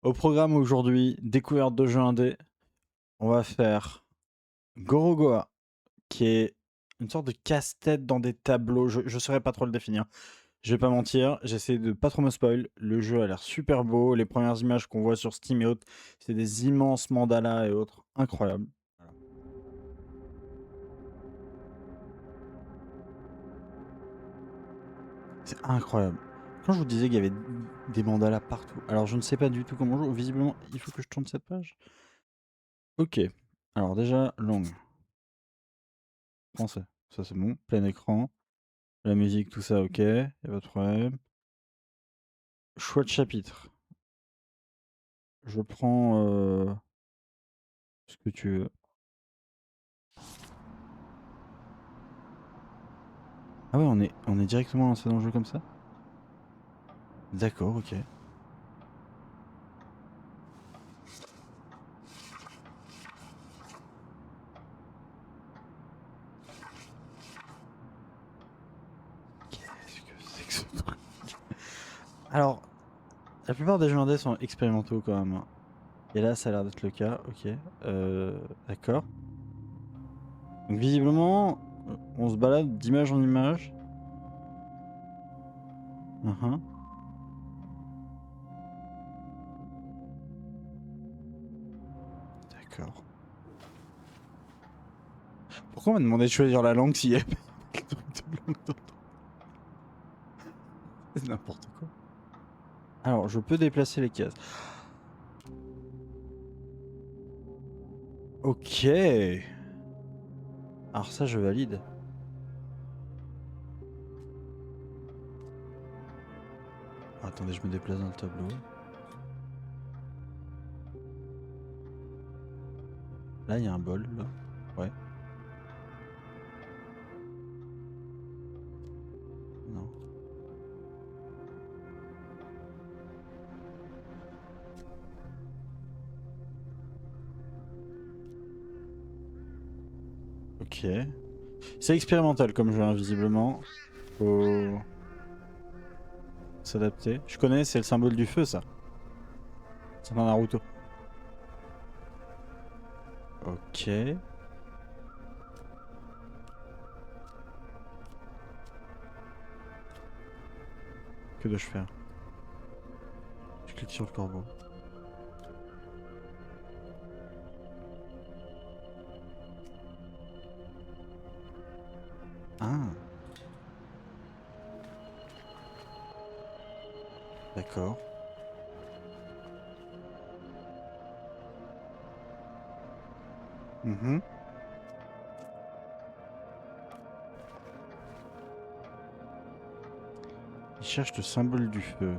Au programme aujourd'hui, découverte de jeux indés. On va faire Gorogoa, qui est une sorte de casse-tête dans des tableaux. Je saurais pas trop le définir. Je vais pas mentir, j'essaie de pas trop me spoil. Le jeu a l'air super beau. Les premières images qu'on voit sur Steam et autres, c'est des immenses mandalas et autres. Incroyable. Voilà. C'est incroyable. Quand je vous disais qu'il y avait des mandalas partout, alors je ne sais pas du tout comment jouer. Visiblement, il faut que je tourne cette page. Ok. Alors déjà, langue. Français. Ça c'est bon. Plein écran. La musique, tout ça, ok. Y a pas de problème. Choix de chapitre. Je prends ce que tu veux. Ah ouais, on est directement lancé dans le jeu comme ça? D'accord, ok. Qu'est-ce que c'est que ce truc? Alors, la plupart des jeux indés sont expérimentaux quand même. Et là, ça a l'air d'être le cas, ok. D'accord. Donc visiblement, on se balade d'image en image. Uhum. D'accord. Pourquoi on m'a demandé de choisir la langue s'il y avait pas le truc de langue dedans? C'est n'importe quoi. Alors, je peux déplacer les cases. Ok. Alors ça, je valide. Attendez, je me déplace dans le tableau. Là, il y a un bol, là. Ouais. Non. Ok. C'est expérimental comme jeu, hein, visiblement. Faut s'adapter. Je connais, c'est le symbole du feu, ça. C'est dans Naruto. Ok. Que dois-je faire? Je clique sur le corbeau. Ah, d'accord. Mhm. Il cherche le symbole du feu.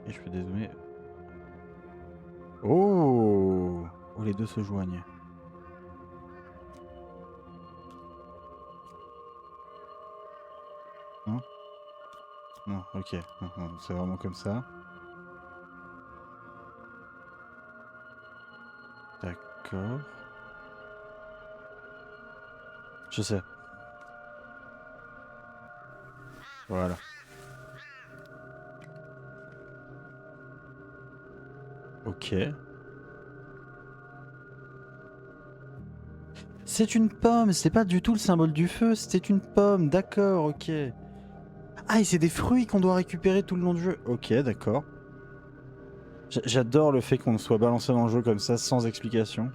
Et je peux dézoomer. Oh! Oh, les deux se joignent. Non? Non, ok. Non, non, c'est vraiment comme ça. D'accord. Je sais. Voilà. Ok. C'est une pomme, c'est pas du tout le symbole du feu, c'était une pomme, d'accord, ok. Ah, et c'est des fruits qu'on doit récupérer tout le long du jeu. Ok, d'accord. J'adore le fait qu'on soit balancé dans le jeu comme ça, sans explication.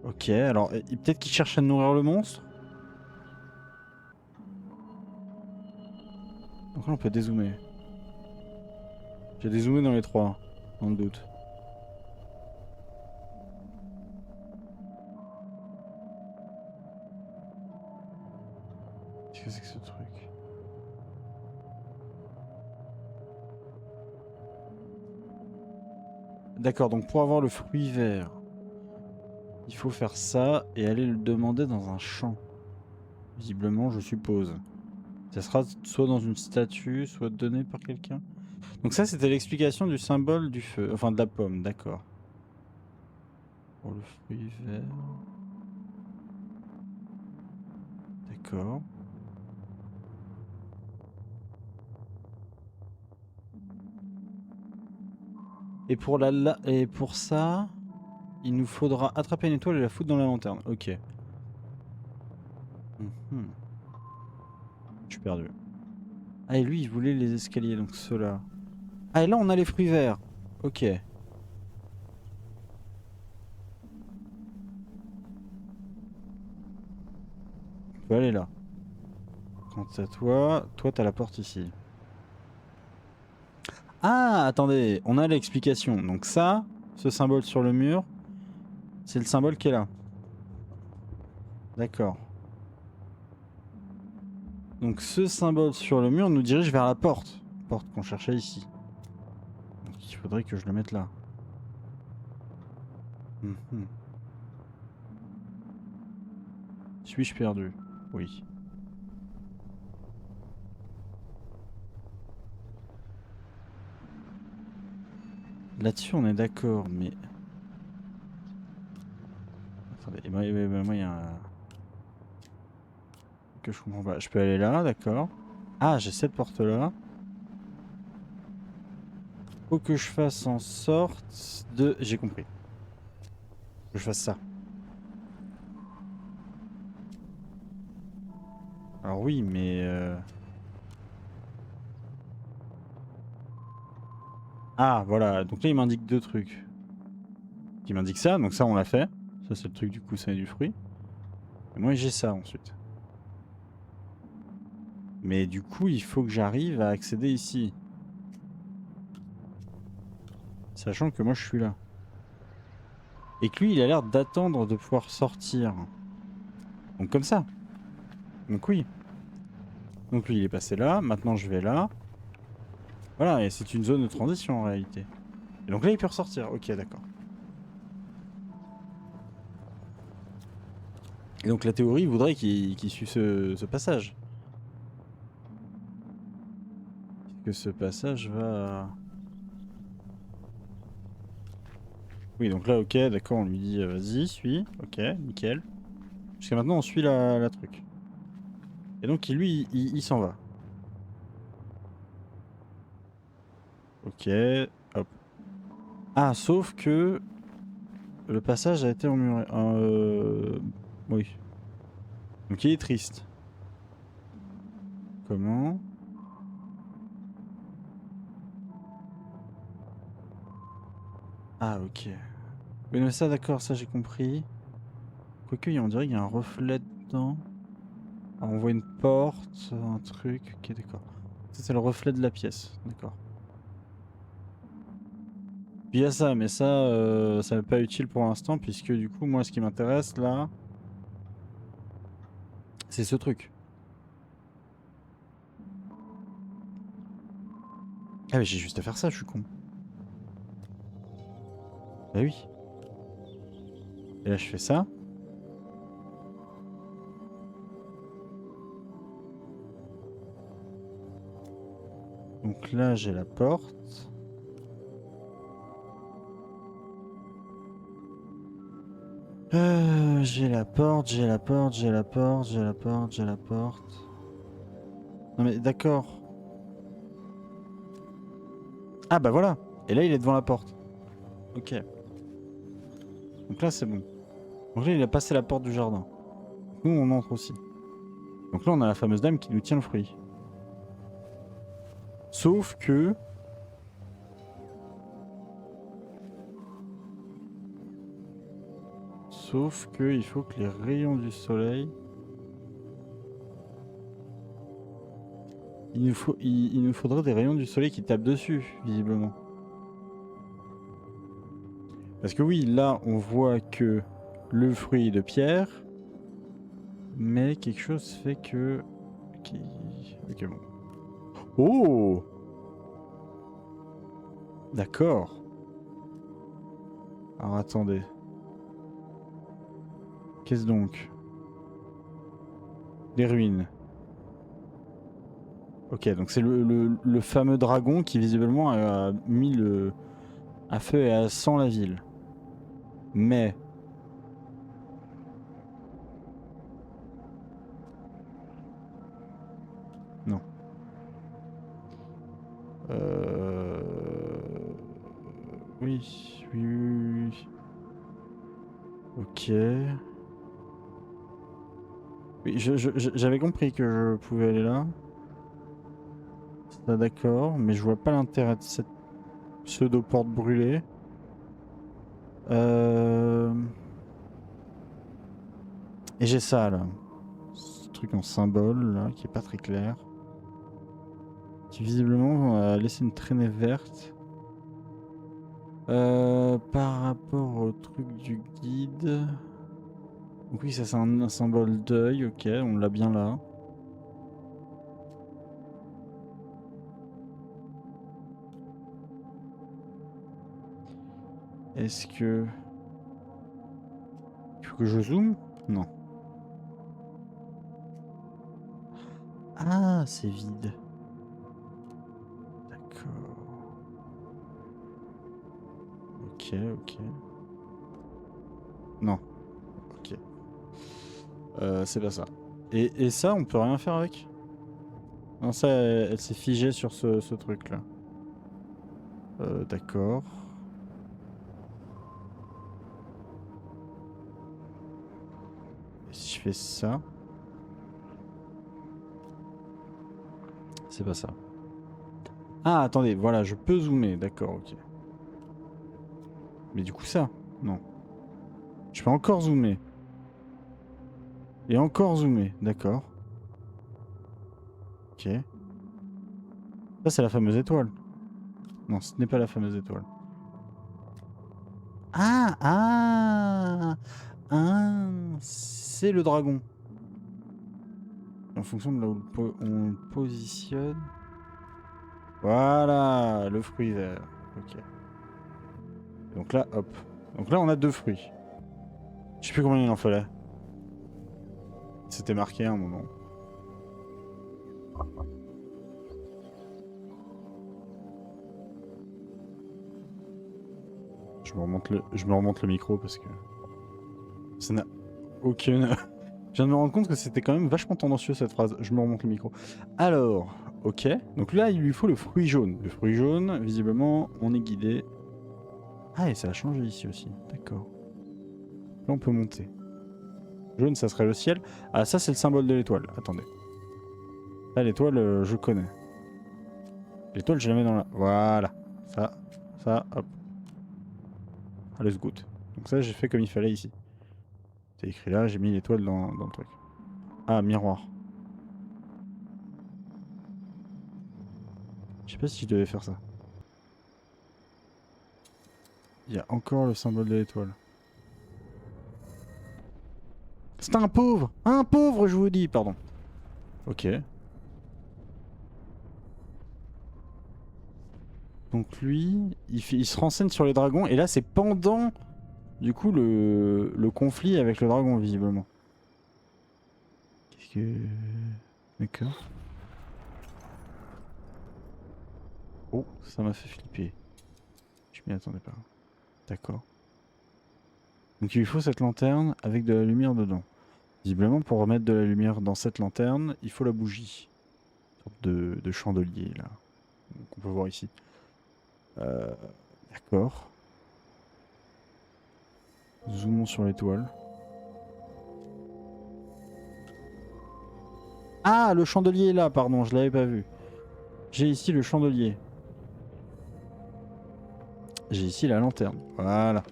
Ok, alors peut-être qu'il cherche à nourrir le monstre. Donc là, on peut dézoomer. J'ai dézoomé dans les trois, dans le doute. Qu'est-ce que c'est que ce truc? D'accord, donc pour avoir le fruit vert, il faut faire ça et aller le demander dans un champ. Visiblement, je suppose. Ça sera soit dans une statue, soit donné par quelqu'un. Donc ça, c'était l'explication du symbole du feu. Enfin, de la pomme, d'accord. Pour le fruit vert... d'accord. Et pour ça, il nous faudra attraper une étoile et la foutre dans la lanterne. Ok. Mhm. Je suis perdu. Ah, et lui, il voulait les escaliers, donc ceux-là. Ah, et là, on a les fruits verts. Ok. On peut aller là. Quant à toi, t'as la porte ici. Ah, attendez, on a l'explication. Donc ça, ce symbole sur le mur, c'est le symbole qui est là. D'accord. Donc ce symbole sur le mur nous dirige vers la porte. Porte qu'on cherchait ici. Donc il faudrait que je le mette là. Mhm. Suis-je perdu? Oui. Là-dessus, on est d'accord, mais... Attendez, moi, il y a un... que je comprends pas. Je peux aller là, d'accord. Ah, j'ai cette porte-là. Faut que je fasse en sorte de... J'ai compris. Faut que je fasse ça. Alors oui, mais... Ah, voilà. Donc là, il m'indique deux trucs. Il m'indique ça, donc ça, on l'a fait. Ça, c'est le truc, du coup, ça est du fruit. Et moi, j'ai ça, ensuite. Mais du coup, il faut que j'arrive à accéder ici. Sachant que moi, je suis là. Et que lui, il a l'air d'attendre de pouvoir sortir. Donc comme ça. Donc oui. Donc lui, il est passé là. Maintenant, je vais là. Voilà, et c'est une zone de transition, en réalité. Et donc là, il peut ressortir. Ok, d'accord. Et donc la théorie voudrait qu'il suive ce passage. Que ce passage va... Oui, donc là, ok, d'accord, on lui dit vas-y, suis. Ok, nickel. Jusqu'à maintenant, on suit la truc. Et donc, lui, il s'en va. Ok, hop. Ah, sauf que le passage a été emmuré. Oui. Donc, il est triste. Comment? Ah, ok. Oui, mais ça, d'accord, ça, j'ai compris. Quoique, on dirait qu'il y a un reflet dedans. Ah, on voit une porte, un truc. Ok, d'accord. Ça, c'est le reflet de la pièce. D'accord. Puis il y a ça, mais ça n'est pas utile pour l'instant, puisque du coup, moi, ce qui m'intéresse, là, c'est ce truc. Ah, mais j'ai juste à faire ça, je suis con. Bah oui. Et là, je fais ça. Donc là, j'ai la porte. J'ai la porte, j'ai la porte, j'ai la porte, j'ai la porte, j'ai la porte. Non mais d'accord. Ah bah voilà. Et là, il est devant la porte. Ok. Donc là, c'est bon. Donc là, il a passé la porte du jardin. Nous, on entre aussi. Donc là, on a la fameuse dame qui nous tient le fruit. Sauf que... Sauf que il faut que les rayons du soleil... il nous faudrait des rayons du soleil qui tapent dessus, visiblement. Parce que oui, là, on voit que le fruit est de pierre. Mais quelque chose fait que... Ok, bon. Oh! D'accord. Alors attendez. Qu'est-ce donc? Les ruines. Ok, donc c'est le fameux dragon qui visiblement a mis à feu et à sang la ville. Mais... Oui, oui, oui, oui. Ok. Oui, j'avais compris que je pouvais aller là. Ça, d'accord, mais je vois pas l'intérêt de cette pseudo-porte brûlée. Et j'ai ça là. Ce truc en symbole là, qui est pas très clair. Qui visiblement a laissé une traînée verte. Par rapport au truc du guide. Donc oui, ça c'est un symbole d'œil, ok, on l'a bien là. Est-ce que... Il faut que je zoome? Non. Ah, c'est vide. D'accord. Ok, ok. Non, ok. C'est pas ça. Et ça, on peut rien faire avec? Non, ça, elle s'est figée sur ce truc-là. D'accord. Et si je fais ça? C'est pas ça. Ah, attendez, voilà, je peux zoomer. D'accord, ok. Mais du coup, ça? Non. Je peux encore zoomer. Et encore zoomer. D'accord. Ok. Ça, c'est la fameuse étoile. Non, ce n'est pas la fameuse étoile. Ah, ah, ah, c'est le dragon. En fonction de là où on le positionne. Voilà, le fruit vert. Ok. Donc là, hop. Donc là, on a deux fruits. Je sais plus combien il en fallait. C'était marqué à un moment. Je me remonte le micro parce que ça n'a aucune. Je viens de me rendre compte que c'était quand même vachement tendancieux cette phrase. Je me remonte le micro. Alors, ok. Donc là, il lui faut le fruit jaune. Le fruit jaune, visiblement, on est guidé. Ah, et ça a changé ici aussi. D'accord. Là, on peut monter. Jaune, ça serait le ciel. Ah, ça, c'est le symbole de l'étoile. Attendez. Là, l'étoile, je connais. L'étoile, je la mets dans la... Voilà. Ça, hop. Allez, se goûte. Donc ça, j'ai fait comme il fallait ici. C'est écrit là, j'ai mis l'étoile dans le truc. Ah, miroir. Je sais pas si je devais faire ça. Il y a encore le symbole de l'étoile. C'est un pauvre! Un pauvre, je vous dis, pardon. Ok. Donc lui, il se renseigne sur les dragons. Et là, c'est pendant, du coup, le conflit avec le dragon, visiblement. Qu'est-ce que... D'accord. Oh, ça m'a fait flipper. Je m'y attendais pas. D'accord. Donc il lui faut cette lanterne avec de la lumière dedans. Visiblement, pour remettre de la lumière dans cette lanterne, il faut la bougie. Une sorte de chandelier, là. Qu'on peut voir ici. Euh, D'accord. Zoomons sur l'étoile. Ah, le chandelier est là, pardon, je l'avais pas vu. J'ai ici le chandelier. J'ai ici la lanterne. Voilà.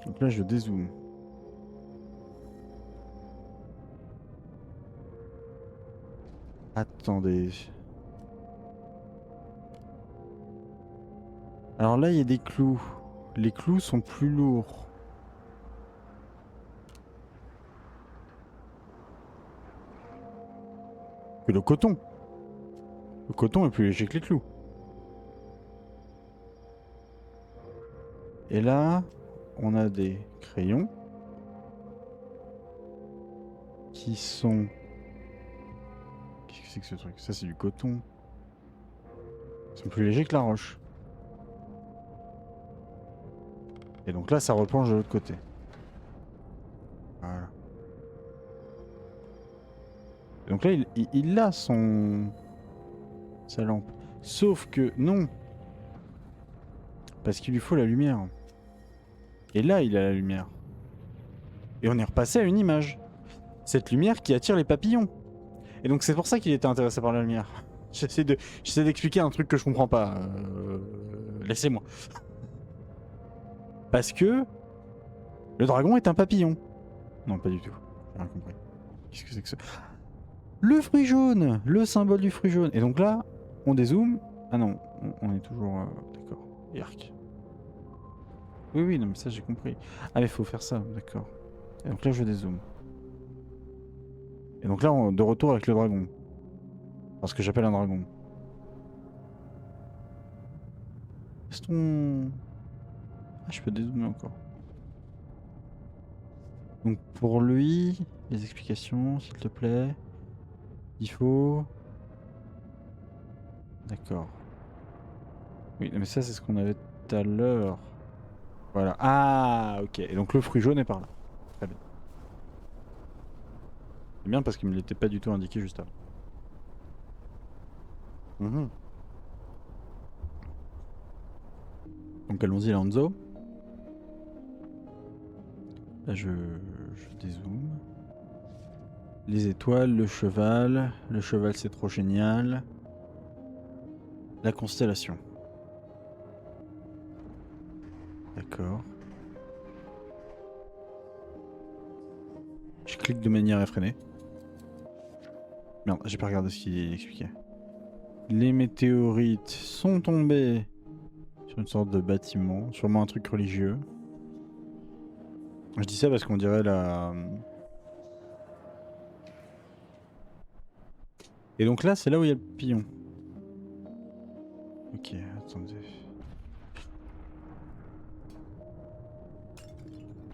Donc là, je dézoome. Attendez. Alors là, il y a des clous. Les clous sont plus lourds que le coton. Le coton est plus léger que les clous. Et là, on a des crayons qui sont... Qu'est-ce que c'est que ce truc? Ça, c'est du coton. Ils sont plus légers que la roche. Et donc là, ça replonge de l'autre côté. Voilà. Donc là, il a sa lampe. Sauf que non. Parce qu'il lui faut la lumière. Et là, il a la lumière. Et on est repassé à une image. Cette lumière qui attire les papillons. Et donc c'est pour ça qu'il était intéressé par la lumière. J'essaie d'expliquer un truc que je comprends pas. Laissez-moi. Parce que le dragon est un papillon. Non, pas du tout. J'ai rien compris. Qu'est-ce que c'est que ça? Le fruit jaune. Le symbole du fruit jaune. Et donc là, on dézoome. Ah non, on est toujours... D'accord. Yark. Oui, oui, non, mais ça j'ai compris. Ah, mais faut faire ça, d'accord. Et donc là, je dézoome. Et donc là, de retour avec le dragon. Parce que j'appelle un dragon. Est-ce qu'on... Ah, je peux dézoomer encore. Donc pour lui, les explications, s'il te plaît. Il faut... D'accord. Oui, mais ça, c'est ce qu'on avait tout à l'heure. Voilà. Ah, ok. Et donc le fruit jaune est par là. Très bien. C'est bien parce qu'il me l'était pas du tout indiqué juste avant. Mhm. Donc allons-y, Lanzo. Là, je dézoome. Les étoiles, le cheval. Le cheval, c'est trop génial. La constellation. D'accord. Je clique de manière effrénée. Merde, j'ai pas regardé ce qu'il expliquait. Les météorites sont tombés sur une sorte de bâtiment, sûrement un truc religieux. Je dis ça parce qu'on dirait la... Et donc là, c'est là où il y a le papillon. Ok, attendez.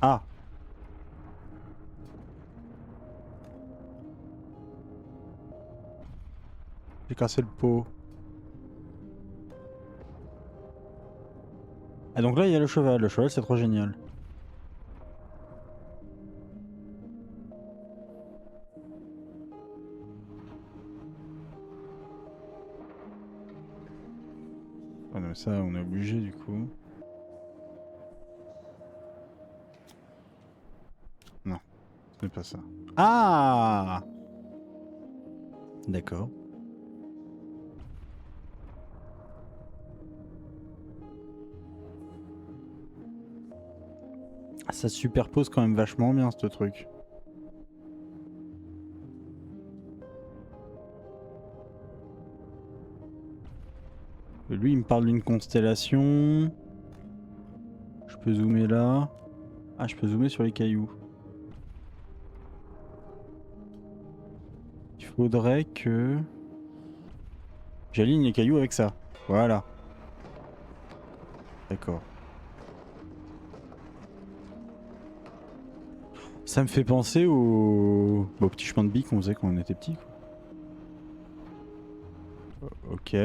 Ah! J'ai cassé le pot. Ah donc là, il y a le cheval. Le cheval, c'est trop génial. Ah non, mais ça, on est obligé du coup. Non, ce n'est pas ça. Ah! D'accord. Ça superpose quand même vachement bien ce truc. Lui, il me parle d'une constellation. Je peux zoomer là. Ah, je peux zoomer sur les cailloux. Il faudrait que... j'aligne les cailloux avec ça. Voilà. D'accord. Ça me fait penser au petit chemin de billes qu'on faisait quand on était petit. Ok.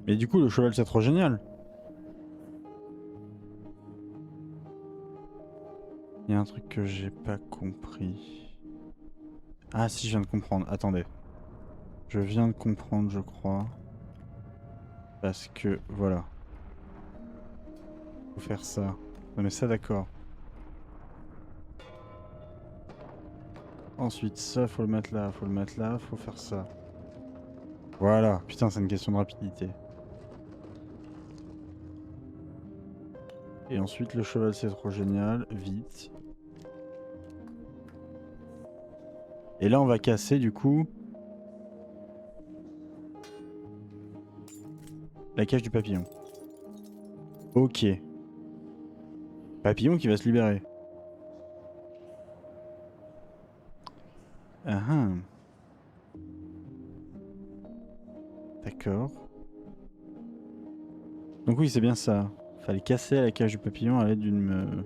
Mais du coup, le cheval, c'est trop génial. Il y a un truc que j'ai pas compris. Ah si, je viens de comprendre. Attendez. Je viens de comprendre, je crois. Parce que, voilà. Faut faire ça. Non mais ça, d'accord. Ensuite, ça, faut le mettre là, faut le mettre là, faut faire ça. Voilà. Putain, c'est une question de rapidité. Et ensuite, le cheval, c'est trop génial. Vite. Et là, on va casser, du coup... la cage du papillon. Ok. Papillon qui va se libérer. Ah ah. D'accord. Donc oui, c'est bien ça. Fallait casser la cage du papillon à l'aide d'une...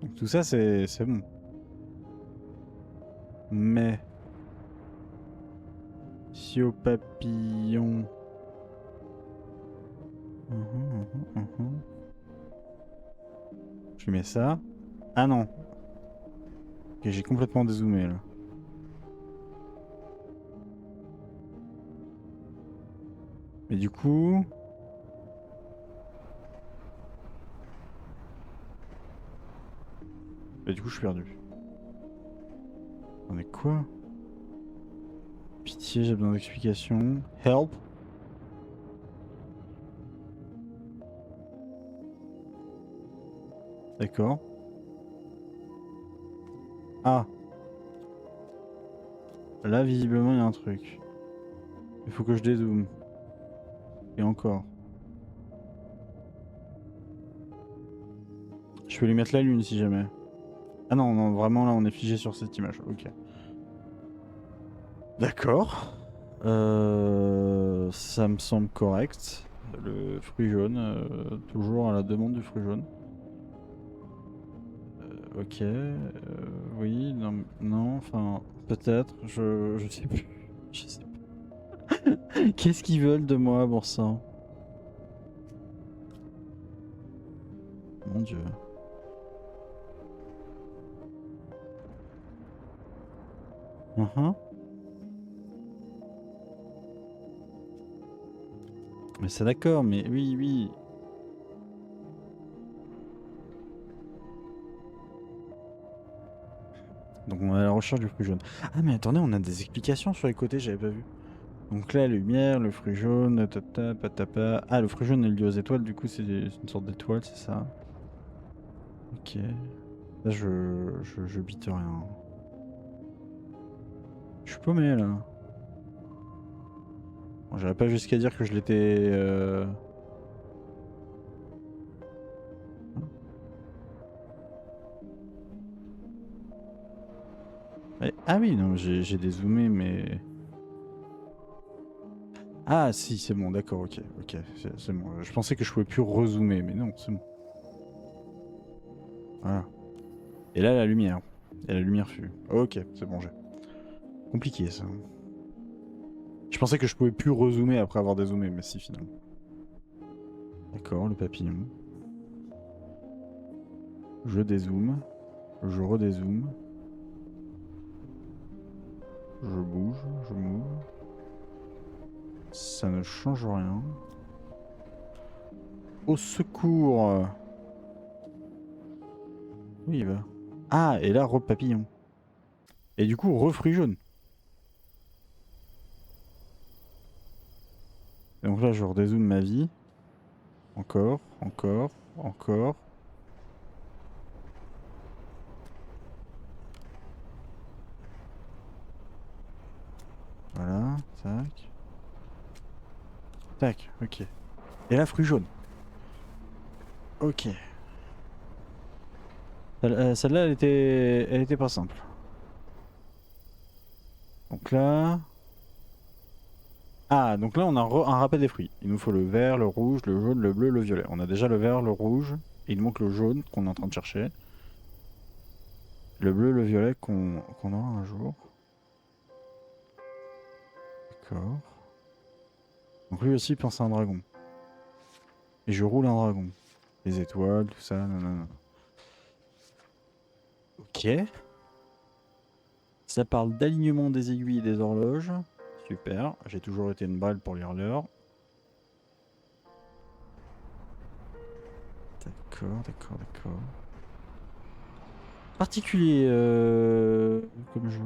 Donc tout ça, c'est bon. Mais... spéciaux papillons. Je lui mets ça. Ah non. Ok, j'ai complètement dézoomé là. Mais du coup... Bah, du coup, je suis perdu. On est quoi? Pitié, j'ai besoin d'explications. Help. D'accord. Ah. Là, visiblement, il y a un truc. Il faut que je dézoome. Et encore. Je peux lui mettre la lune si jamais. Ah non, non, vraiment là, on est figé sur cette image. Ok. D'accord. Ça me semble correct. Le fruit jaune, toujours à la demande du fruit jaune. Ok. Oui, non, non, enfin, peut-être. Je sais plus. Je sais pas. Qu'est-ce qu'ils veulent de moi, bon sang? Mon Dieu. Mais c'est d'accord, mais oui, oui. Donc on est à la recherche du fruit jaune. Ah mais attendez, on a des explications sur les côtés, j'avais pas vu. Donc là, lumière, le fruit jaune, tata, patapa. Ah, le fruit jaune est lié aux étoiles, du coup c'est une sorte d'étoile, c'est ça? Ok. Là, je bite rien. Je suis paumé là. Bon, j'irais pas jusqu'à dire que je l'étais... Ah oui, non, j'ai dézoomé, mais... Ah si, c'est bon, d'accord, ok, ok, c'est bon. Je pensais que je pouvais plus rezoomer, mais non, c'est bon. Voilà. Et là, la lumière. Et la lumière fut. Ok, c'est bon, j'ai. Compliqué ça. Je pensais que je pouvais plus rezoomer après avoir dézoomé, mais si finalement. D'accord, le papillon. Je dézoome. Je redézoome. Je bouge, je move. Ça ne change rien. Au secours! Oui, il va. Ah, et là, re-papillon. Et du coup, re-fruit jaune. Et donc là, je redézoome ma vie. Encore, encore, encore. Voilà, tac. Tac, ok. Et là, fruit jaune. Ok. Celle-là, elle était pas simple. Donc là... Ah, donc là, on a un rappel des fruits. Il nous faut le vert, le rouge, le jaune, le bleu, le violet. On a déjà le vert, le rouge, et il nous manque le jaune qu'on est en train de chercher. Le bleu, le violet qu'on aura un jour. D'accord. Donc lui aussi pense à un dragon. Et je roule un dragon. Les étoiles, tout ça, nanana. Ok. Ça parle d'alignement des aiguilles et des horloges. Super. J'ai toujours été une balle pour lire l'heure. D'accord, d'accord, d'accord. Particulier comme jeu.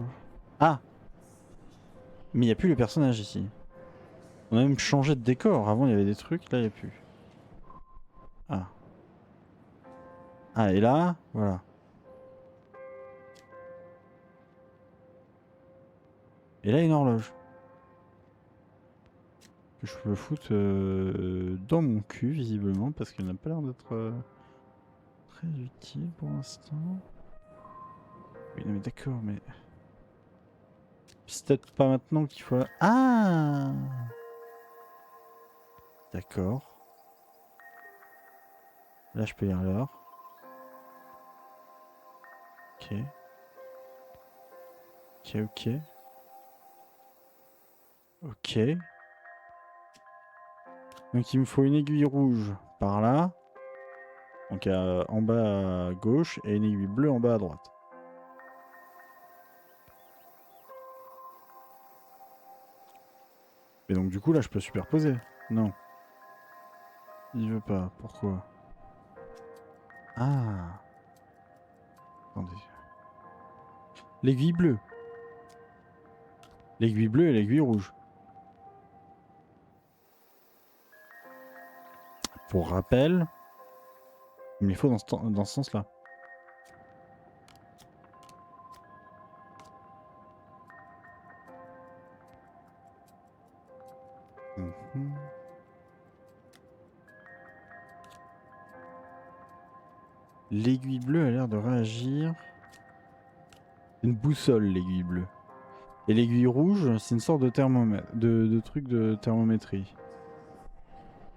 Ah, mais il n'y a plus le personnage ici. On a même changé de décor. Avant, il y avait des trucs. Là, il n'y a plus. Ah. Ah, et là, voilà. Et là, une horloge. Que je peux foutre dans mon cul, visiblement, parce qu'elle n'a pas l'air d'être très utile pour l'instant. Oui, non, mais d'accord, mais... C'est peut-être pas maintenant qu'il faut... Ah! D'accord. Là, je peux lire l'heure. Ok. Ok, ok. Ok. Donc il me faut une aiguille rouge par là. Donc en bas à gauche et une aiguille bleue en bas à droite. Et donc du coup là je peux superposer. Non. Il veut pas. Pourquoi? Ah. Attendez. L'aiguille bleue. L'aiguille bleue et l'aiguille rouge. Pour rappel, il me les faut dans ce sens-là. Mhm. L'aiguille bleue a l'air de réagir. Une boussole, l'aiguille bleue. Et l'aiguille rouge, c'est une sorte de thermomètre, de truc de thermométrie.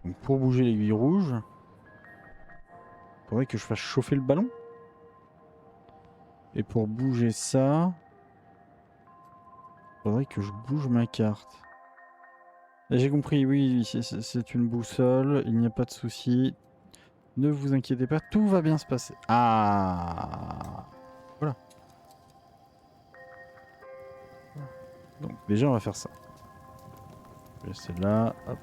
Donc pour bouger l'aiguille rouge, il faudrait que je fasse chauffer le ballon. Et pour bouger ça, il faudrait que je bouge ma carte. J'ai compris, oui, c'est une boussole, il n'y a pas de souci. Ne vous inquiétez pas, tout va bien se passer. Ah, voilà. Donc déjà on va faire ça. Je vais laisser là, hop.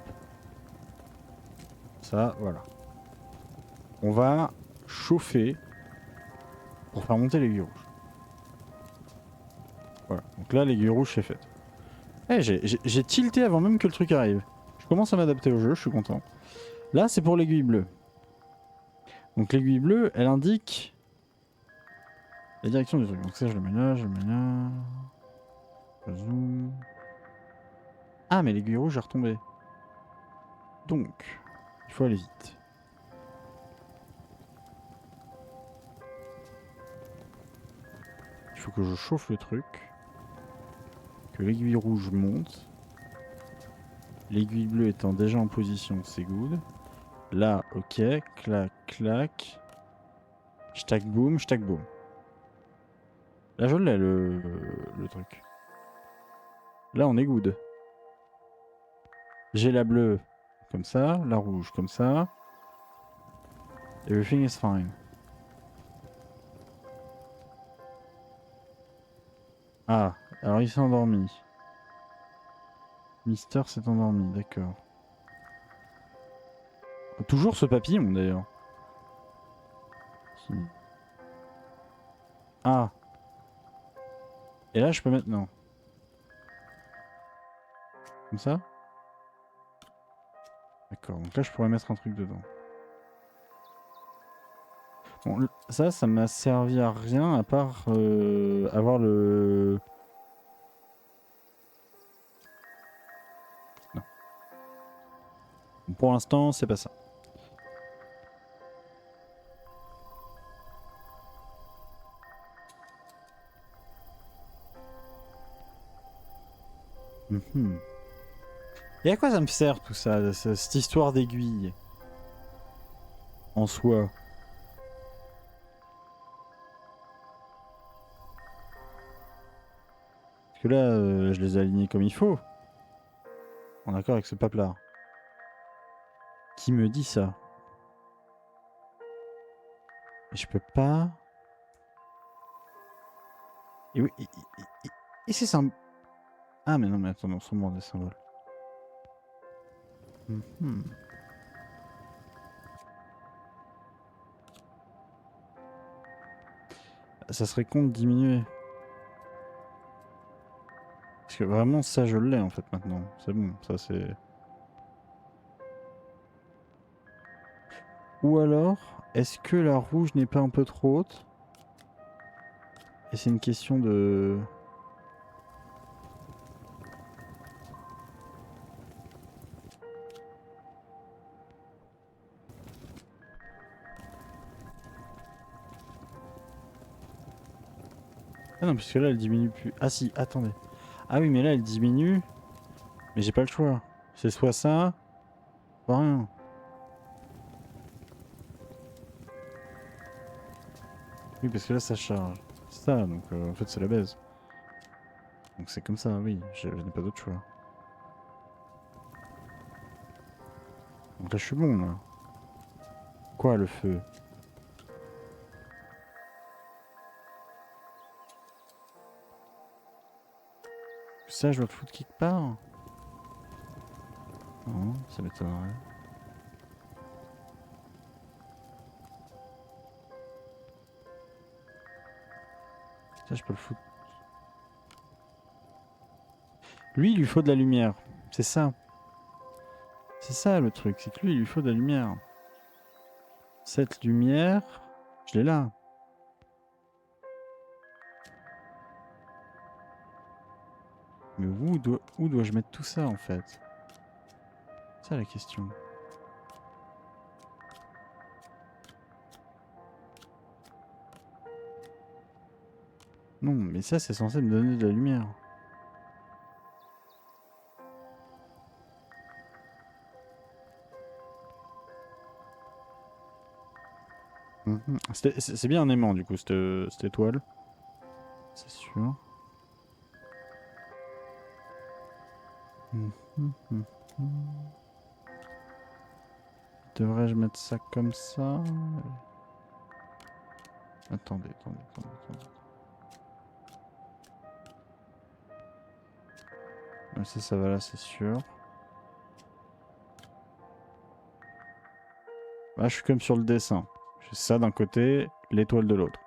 Ça, voilà. On va chauffer pour faire monter l'aiguille rouge. Voilà, donc là l'aiguille rouge c'est faite. Eh, j'ai tilté avant même que le truc arrive. Je commence à m'adapter au jeu, je suis content. Là c'est pour l'aiguille bleue. Donc l'aiguille bleue, elle indique la direction du truc. Donc ça je le mets là, je le mets là. Je zoome. Ah mais l'aiguille rouge est retombée. Donc, il faut aller vite. Il faut que je chauffe le truc. Que l'aiguille rouge monte. L'aiguille bleue étant déjà en position, c'est good. Là, ok. Clac, clac. Shtack boom, shtack boom. Là, je l'ai le truc. Là, on est good. J'ai la bleue comme ça, la rouge comme ça. Everything is fine. Ah, alors il s'est endormi. Mister s'est endormi, d'accord. Toujours ce papillon d'ailleurs. Qui... Ah. Et là, je peux mettre... Non. Comme ça? D'accord, donc là, je pourrais mettre un truc dedans. Bon, ça m'a servi à rien à part avoir le... Non. Bon, pour l'instant, c'est pas ça. Mhm. Et à quoi ça me sert tout ça, cette histoire d'aiguille en soi? Parce que là, je les ai alignés comme il faut. En accord avec ce pape-là. Qui me dit ça? Et je peux pas... Et oui, et c'est ça. Ah mais non, mais attends, on s'en des symboles. Mhm. Ça serait con de diminuer. Parce que vraiment, ça, je l'ai en fait maintenant. C'est bon, ça c'est... Ou alors, est-ce que la rouge n'est pas un peu trop haute? Et c'est une question de... Ah non, parce que là, elle diminue plus. Ah si, attendez. Ah oui, mais là, elle diminue. Mais j'ai pas le choix. C'est soit ça, soit rien. Oui, parce que là, ça charge. C'est ça, donc en fait, c'est la baise. Donc c'est comme ça, oui. Je n'ai pas d'autre choix. Donc là, je suis bon, là. Quoi, le feu? Ça, je dois le foutre quelque part? Non, ça m'étonnerait. Ça, je peux le foutre. Lui, il lui faut de la lumière. C'est ça. C'est ça le truc, c'est que lui, il lui faut de la lumière. Cette lumière, je l'ai là. Mais où dois-je mettre tout ça, en fait? C'est ça la question. Non, mais ça, c'est censé me donner de la lumière. Mhm. C'est bien un aimant, du coup, cette étoile. C'est sûr. Mhm. Devrais-je mettre ça comme ça? Attendez. Ouais, ça va là, c'est sûr. Là, je suis comme sur le dessin. J'ai ça d'un côté, l'étoile de l'autre.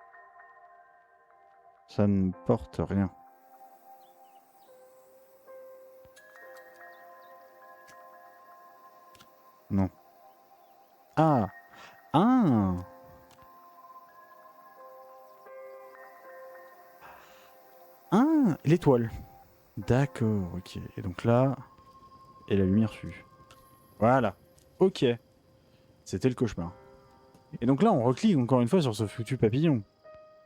Ça ne porte rien. Non. Ah! Ah! Ah! L'étoile. D'accord, ok. Et donc là... Et la lumière suit. Voilà. Ok. C'était le cauchemar. Et donc là, on reclique encore une fois sur ce foutu papillon.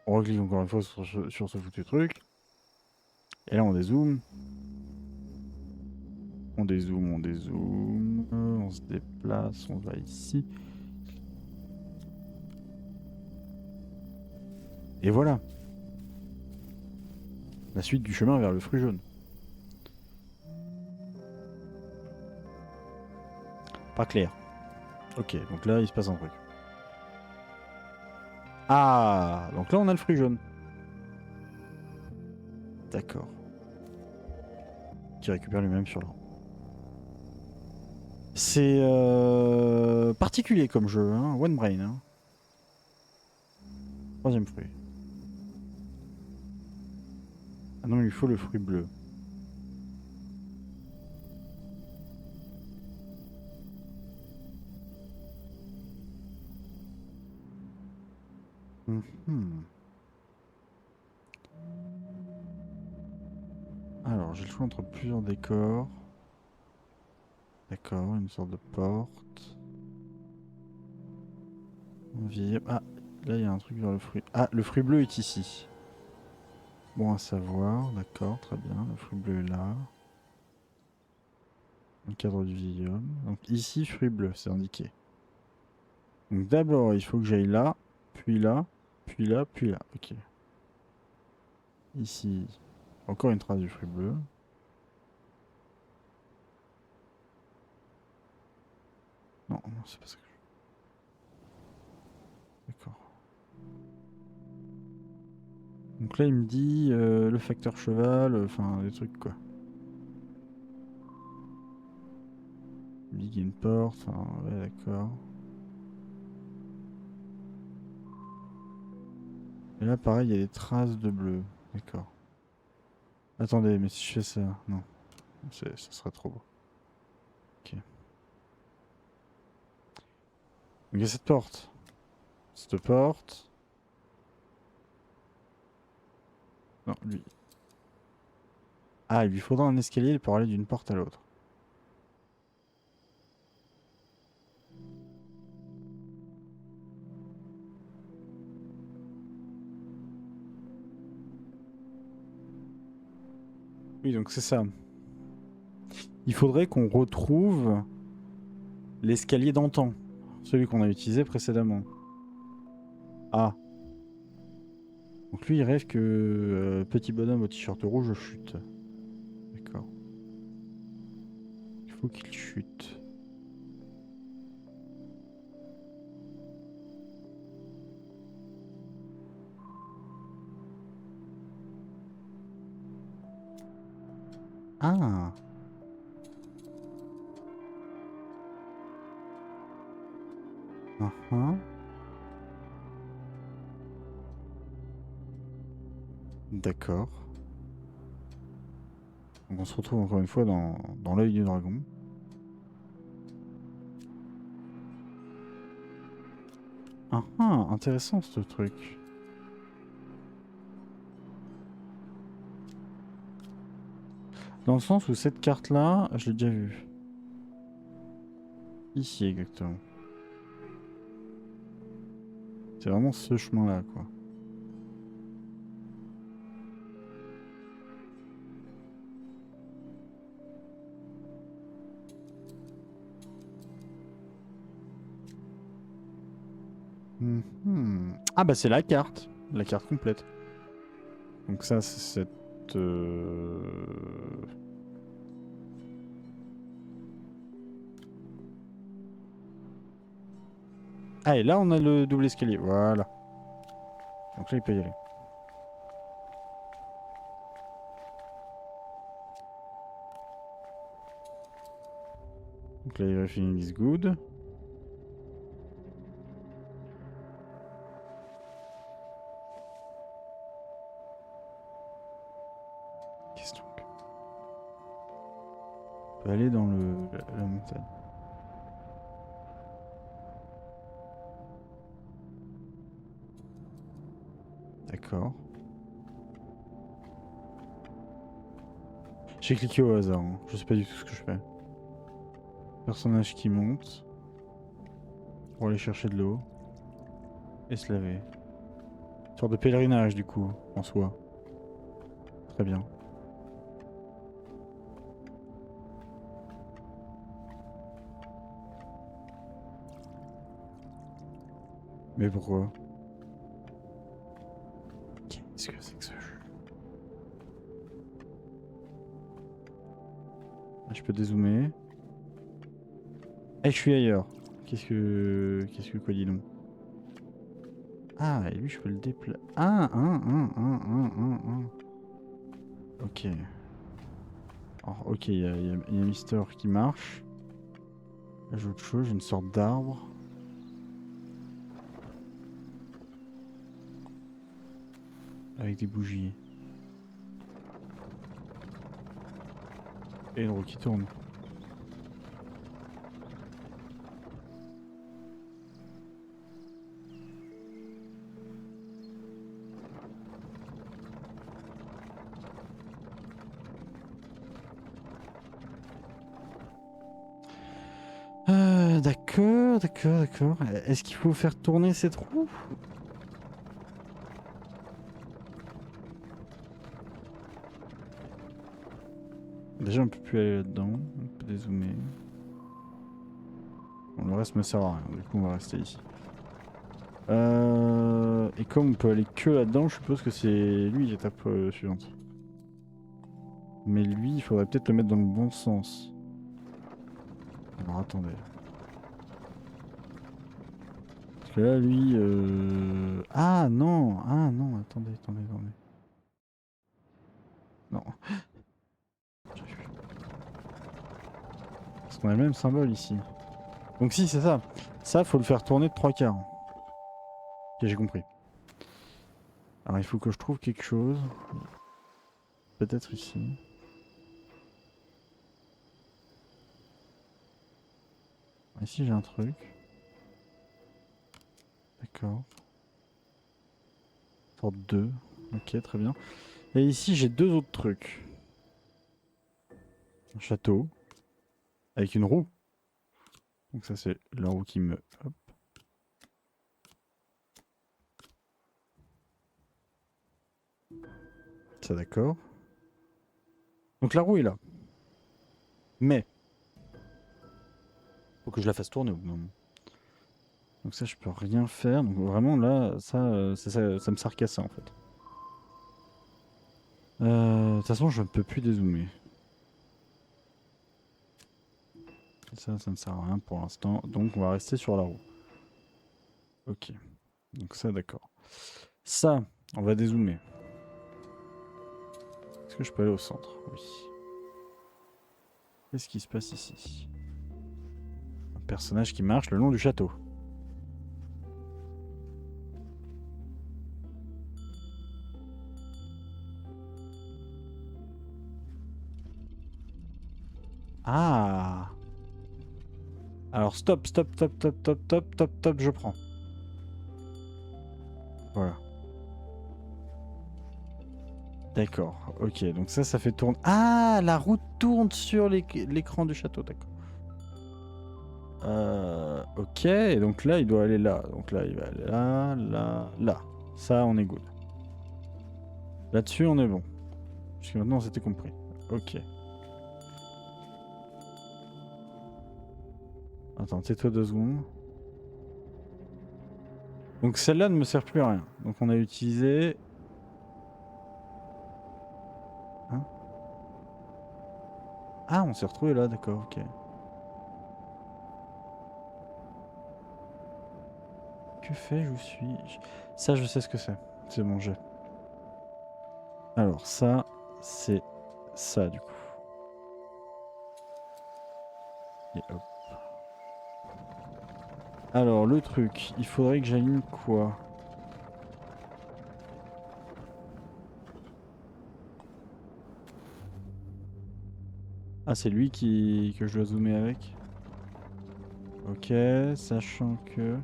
On reclique encore une fois sur ce foutu truc. Et là, on dézoome. On dézoome. On se déplace, on va ici. Et voilà. La suite du chemin vers le fruit jaune. Pas clair. Ok, donc là, il se passe un truc. Ah! Donc là, on a le fruit jaune. D'accord. Qui récupère lui-même sur l'arbre. C'est particulier comme jeu, hein. One Brain. Hein. Troisième fruit. Ah non, il lui faut le fruit bleu. Mhm. Alors, j'ai le choix entre plusieurs décors. D'accord, une sorte de porte. Ah, là il y a un truc vers le fruit. Ah, le fruit bleu est ici. Bon à savoir, d'accord, très bien. Le fruit bleu est là. Le cadre du vieil homme. Donc ici, fruit bleu, c'est indiqué. Donc d'abord, il faut que j'aille là, puis là, puis là, puis là. Ok. Ici, encore une trace du fruit bleu. Non, non, c'est pas ça que je... D'accord. Donc là, il me dit le facteur cheval, enfin des trucs quoi. Il me dit qu'il y a une porte, enfin ouais, d'accord. Et là, pareil, il y a des traces de bleu. D'accord. Attendez, mais si je fais ça, non, ça serait trop beau. Ok. Donc il y a cette porte. Cette porte. Non, lui. Ah, il lui faudra un escalier pour aller d'une porte à l'autre. Oui, donc c'est ça. Il faudrait qu'on retrouve l'escalier d'antan. Celui qu'on a utilisé précédemment. Ah. Donc lui, il rêve que petit bonhomme au t-shirt rouge chute. D'accord. Il faut qu'il chute. Ah. D'accord. Donc on se retrouve encore une fois dans l'œil du dragon. Intéressant ce truc. Dans le sens où cette carte-là, je l'ai déjà vue. Ici exactement. C'est vraiment ce chemin-là, quoi. Ah bah c'est la carte complète. Donc ça c'est cette... Ah et là on a le double escalier, voilà. Donc là il peut y aller. Donc là everything is good. Qu'est-ce donc? On peut aller dans la montagne. D'accord. J'ai cliqué au hasard, hein. Je sais pas du tout ce que je fais. Personnage qui monte. Pour aller chercher de l'eau. Et se laver. Une sorte de pèlerinage du coup, en soi. Très bien. Mais pourquoi? Qu'est-ce que c'est que ce jeu? Je peux dézoomer. Eh, je suis ailleurs. Qu'est-ce que quoi dis donc? Ah, et lui je peux le déplacer. Ok. Alors, ok, il y a Mister qui marche. Là j'ai autre chose, j'ai une sorte d'arbre. Avec des bougies. Et une roue qui tourne. D'accord. Est-ce qu'il faut faire tourner cette roue? Déjà on peut plus aller là-dedans. On peut dézoomer. Bon, le reste me sert à rien, du coup on va rester ici. Et comme on peut aller que là-dedans, je suppose que c'est lui l'étape suivante. Mais lui, il faudrait peut-être le mettre dans le bon sens. Alors attendez. Parce que là, lui... Ah non, attendez. Non. Parce qu'on a le même symbole ici. Donc si, c'est ça. Ça, faut le faire tourner de 3 quarts. Ok, j'ai compris. Alors il faut que je trouve quelque chose. Peut-être ici. Ici, j'ai un truc. D'accord. Sorte 2. Ok, très bien. Et ici, j'ai 2 autres trucs. Un château. Avec une roue. Donc ça, c'est la roue qui me... Hop. Ça, d'accord. Donc la roue est là. Mais... faut que je la fasse tourner au bout d'un moment. Donc ça, je peux rien faire. Donc vraiment, là, ça me sert qu'à ça, en fait. De toute façon, je ne peux plus dézoomer. Ça ne sert à rien pour l'instant. Donc on va rester sur la roue. Ok. Donc ça, d'accord. Ça, on va dézoomer. Est-ce que je peux aller au centre? Oui. Qu'est-ce qui se passe ici? Un personnage qui marche le long du château. Ah! Alors stop, stop, stop, stop, stop, stop, stop, stop, je prends. Voilà. D'accord, ok, donc ça fait tourner... Ah, la roue tourne sur l'écran du château, d'accord. Ok, et donc là, il doit aller là. Donc là, il va aller là, là, là. Ça, on est good. Là-dessus, on est bon. Jusqu'à maintenant, c'était compris. Ok. Attends, tais-toi 2 secondes. Donc celle-là ne me sert plus à rien. Donc on a utilisé... Hein? Ah, on s'est retrouvé là, d'accord, ok. Que fais-je? Où suis-je? Ça, je sais ce que c'est. C'est mon jeu. Alors ça, c'est ça du coup. Et hop. Alors le truc, il faudrait que j'aligne quoi? Ah, c'est lui que je dois zoomer avec? Ok, sachant que...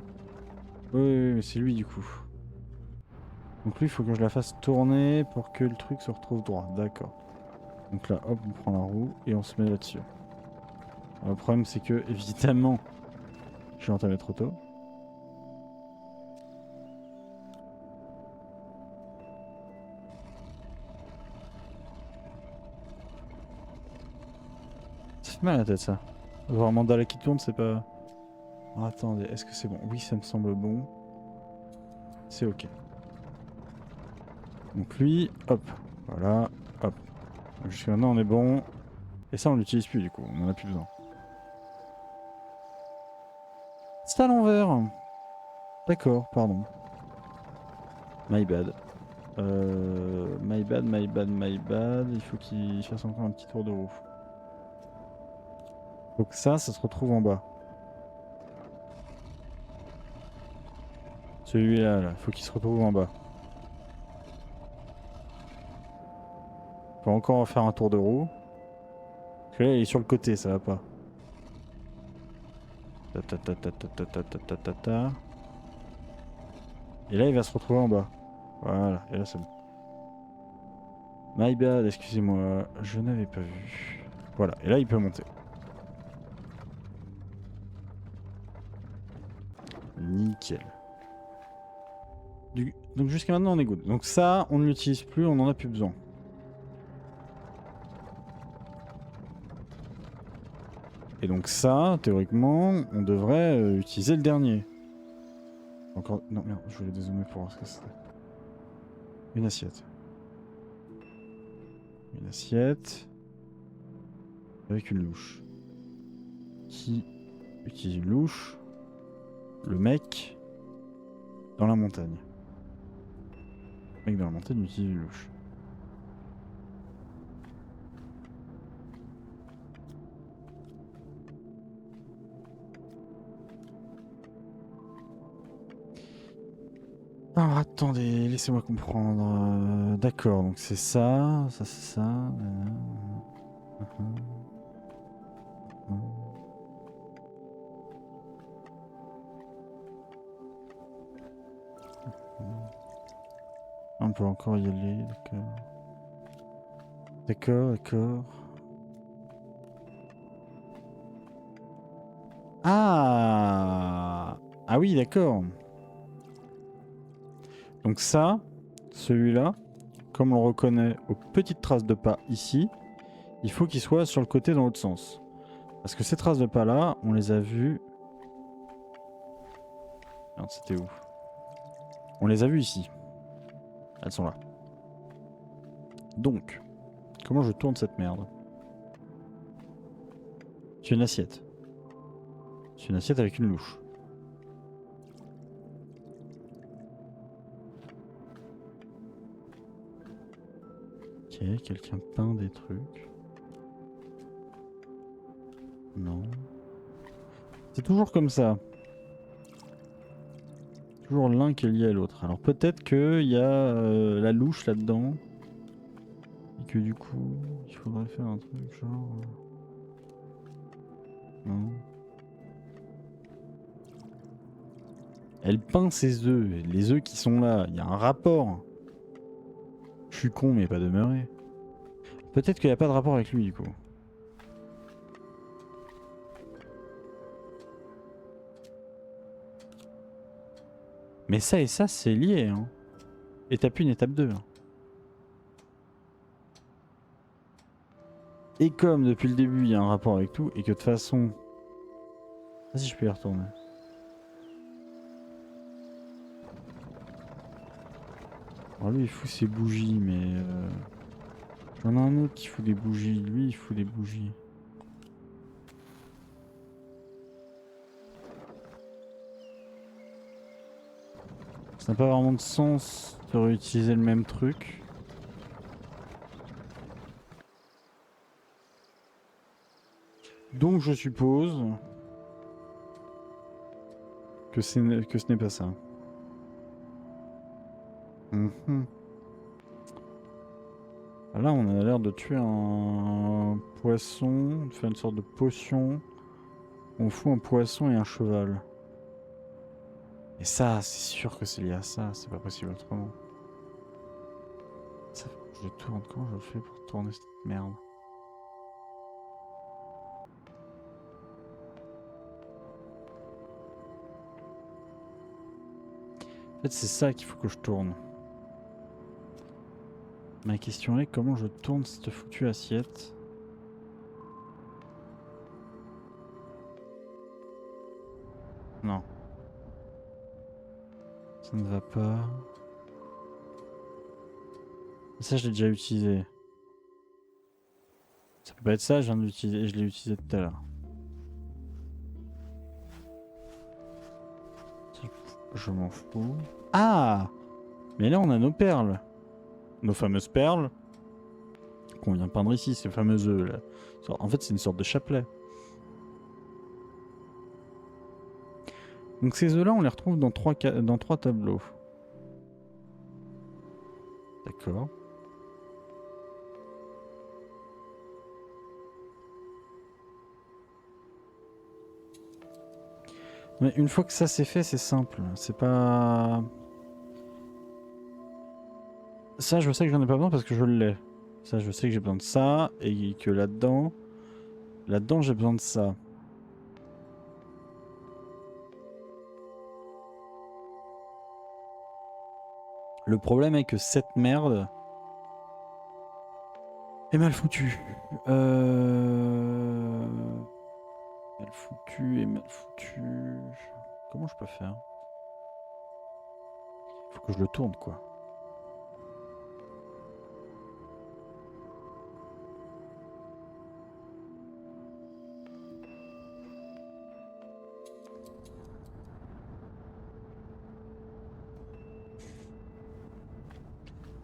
Oui, oui, mais c'est lui du coup. Donc lui, il faut que je la fasse tourner pour que le truc se retrouve droit. D'accord. Donc là, hop, on prend la roue et on se met là-dessus. Le problème, c'est que, évidemment, j'ai entamé trop tôt. Ça fait mal à la tête, ça. Avoir un mandala qui tourne, c'est pas... Oh, attendez, est-ce que c'est bon? Oui, ça me semble bon. C'est ok. Donc lui, hop, voilà, hop. Jusqu'à maintenant, on est bon. Et ça, on l'utilise plus, du coup. On en a plus besoin. C'est à l'envers. D'accord, pardon. My bad. My bad, my bad, my bad. Il faut qu'il fasse encore un petit tour de roue. Donc ça se retrouve en bas. Celui-là, là, faut qu'il se retrouve en bas. Faut encore faire un tour de roue. Parce que là, il est sur le côté, ça va pas. Ta ta ta ta ta ta ta ta ta ta ta. Et là, il va se retrouver en bas. Voilà, et là, c'est bon. My bad, excusez-moi, je n'avais pas vu. Voilà, et là, il peut monter. Nickel. Donc jusqu'à maintenant, on est good. Donc ça, on ne l'utilise plus, on n'en a plus besoin. Et donc ça, théoriquement, on devrait utiliser le dernier. Encore... Non, merde, je voulais dézoomer pour voir ce que c'était. Une assiette. Une assiette. Avec une louche. Qui utilise une louche? Le mec dans la montagne. Le mec dans la montagne utilise une louche. Alors attendez, laissez-moi comprendre. D'accord, donc c'est ça, ça c'est ça. On peut encore y aller, d'accord. D'accord, d'accord. Ah! Ah oui, d'accord. Donc ça, celui-là, comme on le reconnaît aux petites traces de pas ici, il faut qu'il soit sur le côté dans l'autre sens. Parce que ces traces de pas là, on les a vues... Merde, c'était où? On les a vues ici. Elles sont là. Donc, comment je tourne cette merde? C'est une assiette. C'est une assiette avec une louche. Ok, quelqu'un peint des trucs. Non. C'est toujours comme ça. Toujours l'un qui est lié à l'autre. Alors peut-être qu'il y a la louche là-dedans. Et que du coup, il faudrait faire un truc genre... Non. Elle peint ses œufs. Les œufs qui sont là. Il y a un rapport. Je suis con mais pas demeuré. Peut-être qu'il n'y a pas de rapport avec lui du coup. Mais ça et ça, c'est lié. Hein. Étape 1, étape 2. Hein. Et comme depuis le début, il y a un rapport avec tout, et que de toute façon... Vas-y, je peux y retourner. Alors lui, il fout ses bougies, mais... J'en ai un autre qui fout des bougies. Lui, il fout des bougies. Ça n'a pas vraiment de sens de réutiliser le même truc. Donc je suppose que ce n'est pas ça. Là on a l'air de tuer un poisson, de faire une sorte de potion. On fout un poisson et un cheval. Et ça, c'est sûr que c'est lié à ça, c'est pas possible autrement. Ça, je tourne, comment je fais pour tourner cette merde? En fait, c'est ça qu'il faut que je tourne. Ma question est comment je tourne cette foutue assiette? Non. Ça ne va pas. Ça, je l'ai déjà utilisé. Ça peut pas être ça, je viens de l'utiliser, je l'ai utilisé tout à l'heure. Je m'en fous. Ah! Mais là, on a nos perles. Nos fameuses perles. Qu'on vient peindre ici, ces fameux œufs là. En fait, c'est une sorte de chapelet. Donc ces œufs là, on les retrouve dans trois tableaux. D'accord. Mais une fois que ça c'est fait, c'est simple. C'est pas... Ça, je sais que j'en ai pas besoin parce que je l'ai. Ça, je sais que j'ai besoin de ça et que là-dedans... Là-dedans, j'ai besoin de ça. Le problème est que cette merde est mal foutue. Mal foutu et mal foutu. Comment je peux faire? Faut que je le tourne quoi.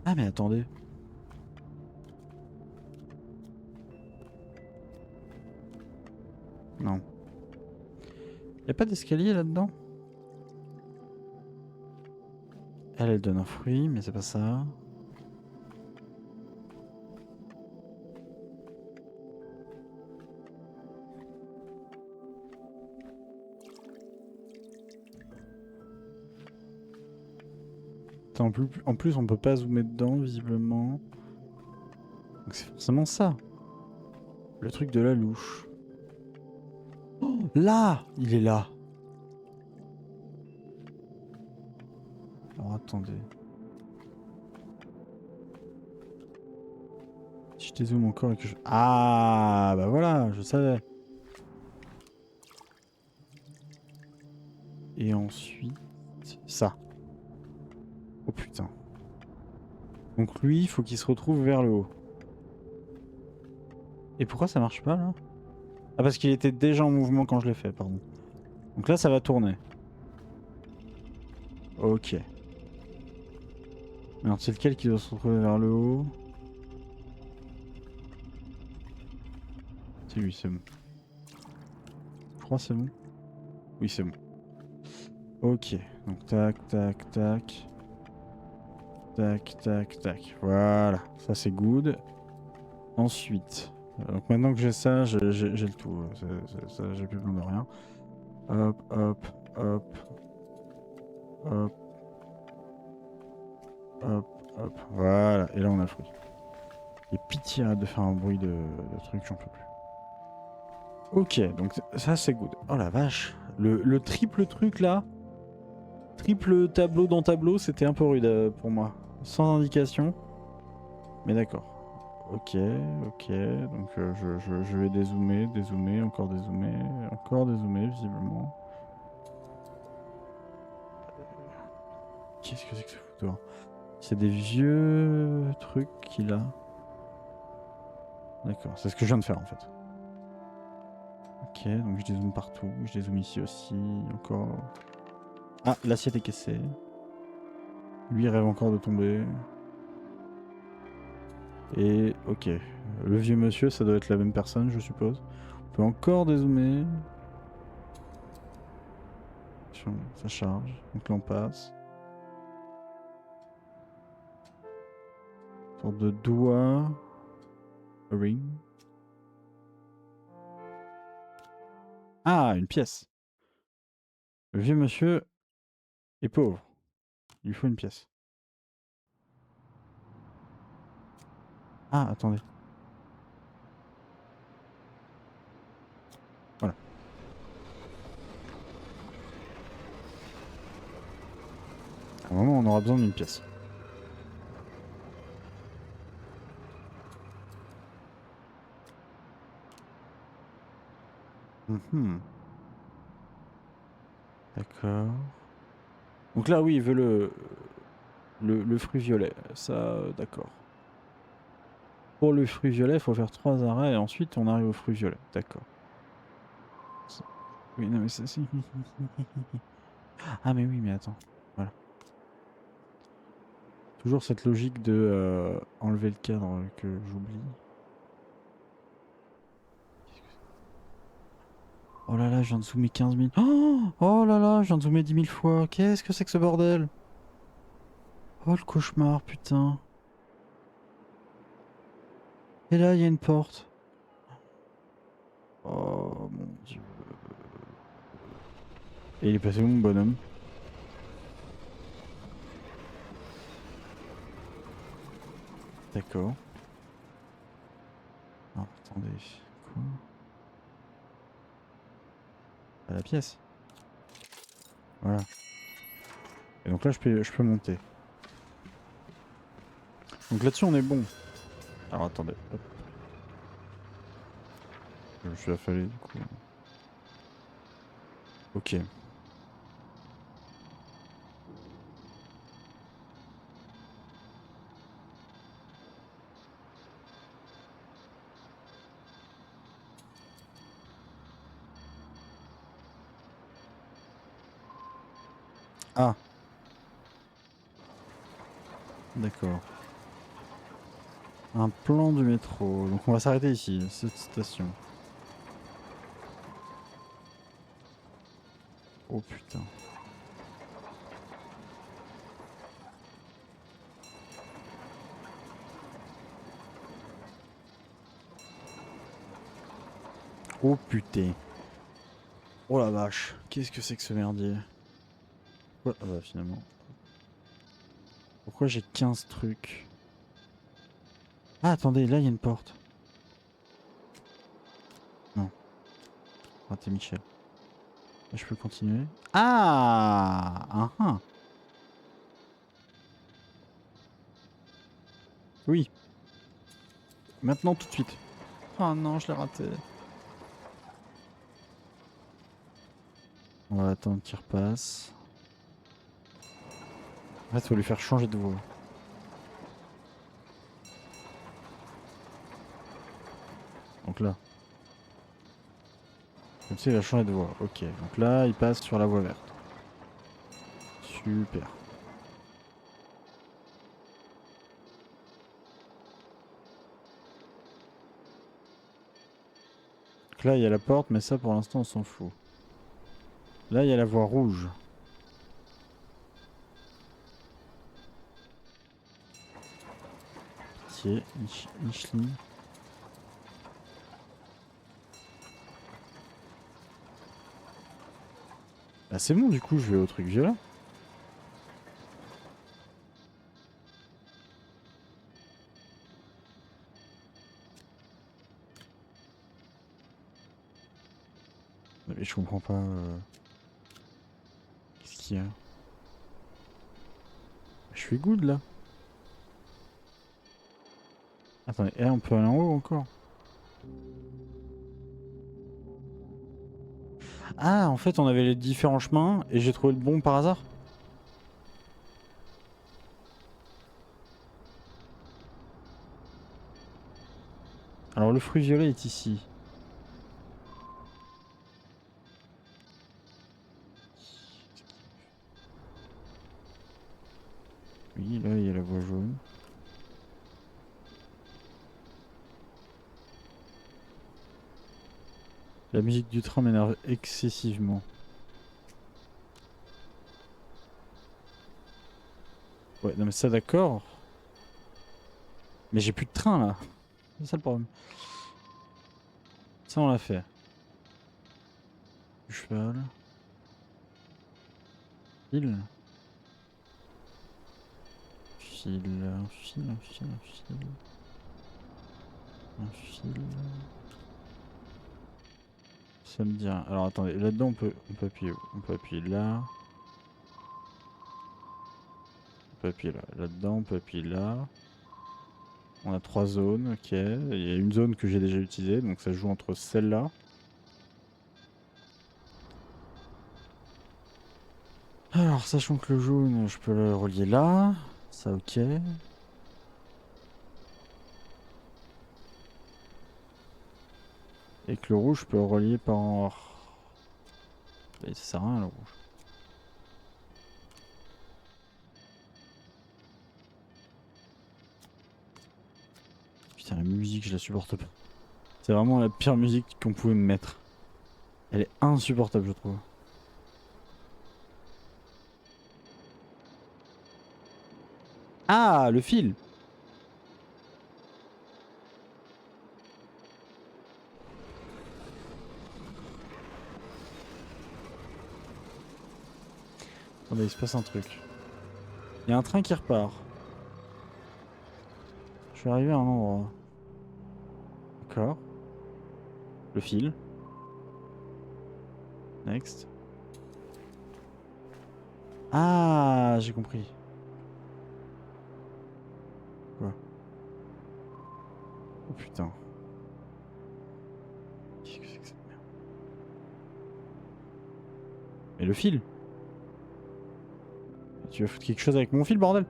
Ah mais attendez. Non. Y a pas d'escalier là-dedans? Elle donne un fruit, mais c'est pas ça. En plus, on peut pas zoomer dedans, visiblement. Donc c'est forcément ça. Le truc de la louche. Oh, là! Il est là. Alors attendez. Si je dézoome encore et que je... Ah, bah voilà, je savais. Et ensuite... Ça. Oh putain. Donc lui, il faut qu'il se retrouve vers le haut. Et pourquoi ça marche pas là? Ah parce qu'il était déjà en mouvement quand je l'ai fait, pardon. Donc là ça va tourner. Ok. Alors c'est lequel qui doit se retrouver vers le haut? C'est lui, c'est bon. crois c'est bon. Oui, c'est bon. Ok, donc tac, tac, tac. Tac, tac, tac. Voilà, ça c'est good. Ensuite, donc maintenant que j'ai ça, j'ai le tout. J'ai plus besoin de rien. Hop, hop, hop, hop, hop, hop. Voilà, et là on a le fruit. Et pitié, arrête de faire un bruit de truc, j'en peux plus. Ok, donc ça c'est good. Oh la vache, le triple truc là, triple tableau dans tableau, c'était un peu rude pour moi. Sans indication. Mais d'accord. Ok, ok, donc je vais dézoomer, dézoomer, encore dézoomer visiblement. Qu'est-ce que c'est que ce foutoir? C'est des vieux trucs qu'il a. D'accord, c'est ce que je viens de faire en fait. Ok, donc je dézoome partout, je dézoome ici aussi, encore. Ah, l'assiette est cassée. Lui il rêve encore de tomber. Et ok, le vieux monsieur ça doit être la même personne je suppose. On peut encore dézoomer. Ça charge, donc là on passe. Sorte de doigt. A ring. Ah, une pièce. Le vieux monsieur est pauvre. Il lui faut une pièce. Ah, attendez. Voilà. À un moment, on aura besoin d'une pièce. Mhm. D'accord. Donc là, oui, il veut le fruit violet. Ça, d'accord. Pour le fruit violet, il faut faire 3 arrêts et ensuite on arrive au fruit violet. D'accord. Oui, non, mais ça, si. Ah, mais oui, mais attends. Voilà. Toujours cette logique de enlever le cadre que j'oublie. Oh là là, je viens de zoomer 15 000. Oh là là, je viens de zoomer 10 000 fois. Qu'est-ce que c'est que ce bordel? Oh le cauchemar, putain. Et là, il y a une porte. Oh mon dieu. Et il est passé où mon bonhomme? D'accord. Alors, attendez. Quoi? À la pièce. Voilà. Et donc là, je peux monter. Donc là-dessus, on est bon. Alors attendez. Hop. Je me suis affalé du coup. Ok. Ah, d'accord. Un plan du métro. Donc on va s'arrêter ici, cette station. Oh putain. Oh putain. Oh la vache. Qu'est-ce que c'est que ce merdier? Quoi? Ah bah finalement. Pourquoi j'ai 15 trucs? Ah attendez, là il y a une porte. Non. Raté Michel. Là, je peux continuer. Ah, ah ah. Oui. Maintenant tout de suite. Oh non, je l'ai raté. On va attendre qu'il repasse. En fait, il faut lui faire changer de voix. Donc là. Comme ça, il va changer de voix. Ok. Donc là, il passe sur la voie verte. Super. Donc là, il y a la porte, mais ça, pour l'instant, on s'en fout. Là, il y a la voie rouge. Pitié, Micheline. Bah c'est bon, du coup, je vais au truc violet. Mais je comprends pas... Qu'est-ce qu'il y a? Je suis good, là. Attendez, on peut aller en haut, encore? Ah, en fait, on avait les différents chemins, et j'ai trouvé le bon par hasard? Alors, le fruit violet est ici. Oui, là, il y a la voie jaune. La musique du train m'énerve excessivement. Ouais, non mais ça d'accord. Mais j'ai plus de train là. C'est ça le problème. Ça on l'a fait. Du cheval. Fil. Fil. Un fil, un fil, un fil. Un fil. Ça me dit rien. Alors attendez, là-dedans on peut appuyer où? On peut appuyer là. On peut appuyer là. Là-dedans on peut appuyer là. On a 3 zones, ok. Il y a une zone que j'ai déjà utilisée, donc ça joue entre celle-là. Alors, sachant que le jaune, je peux le relier là. Ça, ok. Et que le rouge, je peux le relier par... Et ça sert à rien, le rouge. Putain, la musique, je la supporte pas. C'est vraiment la pire musique qu'on pouvait me mettre. Elle est insupportable, je trouve. Ah, le fil! Attendez, il se passe un truc. Il y a un train qui repart. Je suis arrivé à un endroit. D'accord. Le fil. Next. Ah, j'ai compris. Quoi? Oh putain. Qu'est-ce que c'est que cette merde? Mais le fil! Tu vas foutre quelque chose avec mon fil, bordel?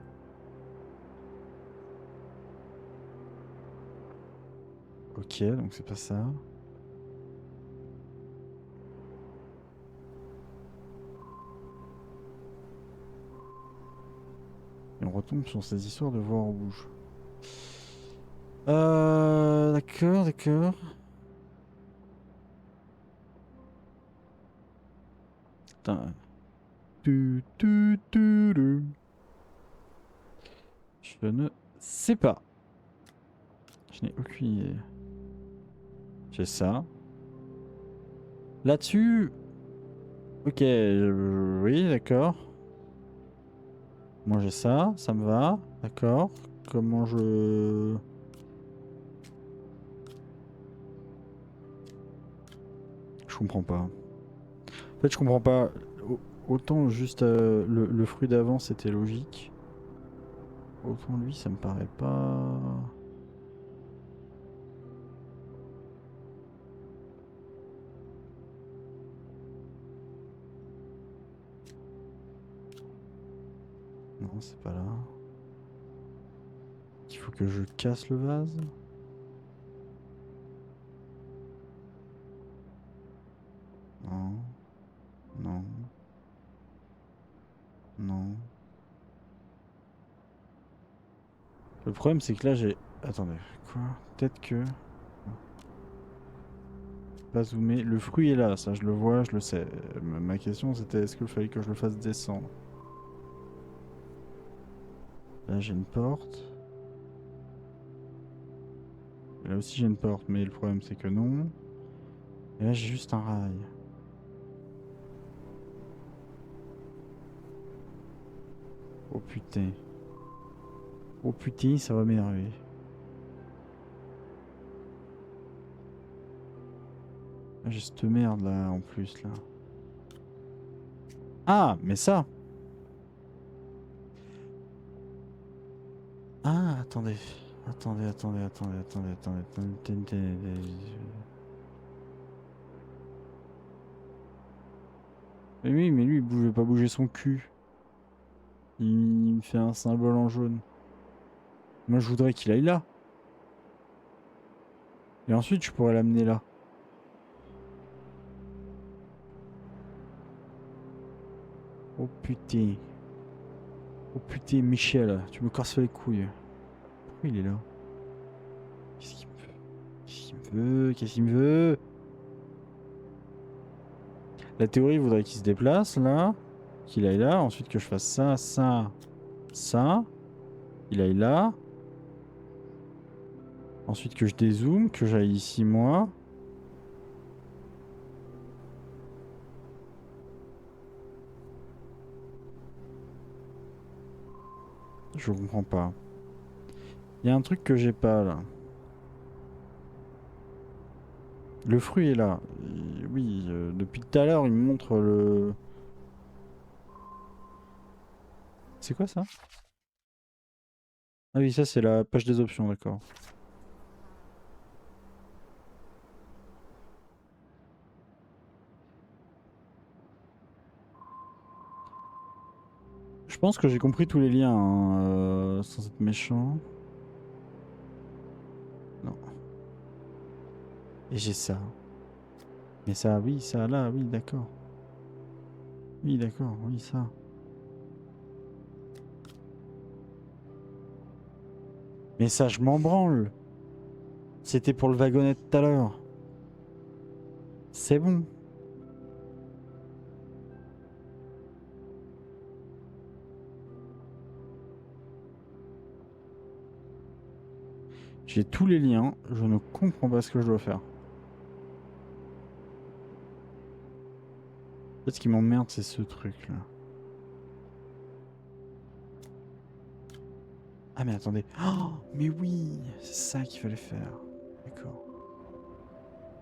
Ok, donc c'est pas ça. Et on retombe sur ces histoires de voie rouge. D'accord, d'accord. Putain. Tu. Je ne sais pas. Je n'ai aucune idée. J'ai ça. Là-dessus... Ok, oui, d'accord. Moi j'ai ça, ça me va. D'accord. Comment je... Je comprends pas. En fait, je comprends pas. Autant juste le fruit d'avant, c'était logique. Autant lui, ça me paraît pas... Non, c'est pas là. Il faut que je casse le vase. Non. Non. Non. Le problème, c'est que là, j'ai... Attendez, quoi? Peut-être que... pas zoomer. Le fruit est là, ça je le vois, je le sais. Ma question c'était est-ce qu'il fallait que je le fasse descendre? Là j'ai une porte. Et là aussi j'ai une porte, mais le problème c'est que non. Et là j'ai juste un rail. Oh putain. Oh putain, ça va m'énerver. Ah, j'ai cette merde là en plus là. Ah, mais ça! Ah, attendez. Attendez. Mais oui, mais lui il pouvait pas bouger son cul. Il me fait un symbole en jaune. Moi je voudrais qu'il aille là. Et ensuite je pourrais l'amener là. Oh putain. Oh putain, Michel, tu me casses les couilles. Pourquoi il est là? Qu'est-ce qu'il me veut? Qu'est-ce qu'il me veut? Qu'est-ce qu'il me veut? La théorie voudrait qu'il se déplace là. Qu'il aille là. Ensuite que je fasse ça, ça, ça. Il aille là. Ensuite que je dézoome, que j'aille ici moi. Je comprends pas. Il y a un truc que j'ai pas là. Le fruit est là. Oui, depuis tout à l'heure, il me montre le... C'est quoi ça? Ah oui, ça c'est la page des options, d'accord. Je pense que j'ai compris tous les liens, hein, sans être méchant. Non. Et j'ai ça. Mais ça, oui, ça là, oui, d'accord. Oui, d'accord, oui, ça. Mais ça, je m'en branle. C'était pour le wagonnet tout à l'heure. C'est bon. J'ai tous les liens, je ne comprends pas ce que je dois faire. En fait, ce qui m'emmerde, c'est ce truc-là. Ah, mais attendez. Oh, mais oui, c'est ça qu'il fallait faire. D'accord.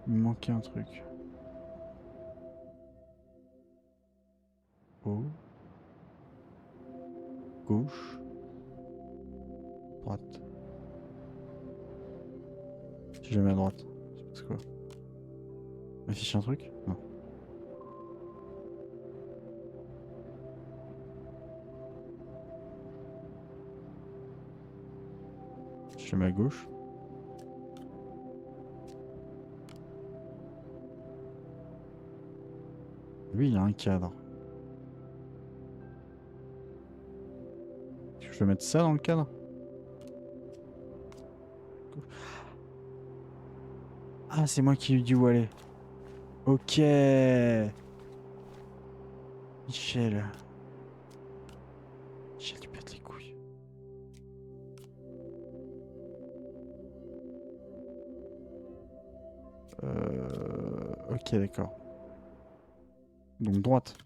Il me manquait un truc. Haut. Gauche. Droite. Si jamais à droite. C'est quoi? M'affiche un truc? Non. Si jamais à gauche. Lui, il a un cadre. Est-ce que je vais mettre ça dans le cadre? Ah, c'est moi qui lui dis où aller. Ok. Michel. Michel, tu pètes les couilles. Ok, d'accord. Donc droite.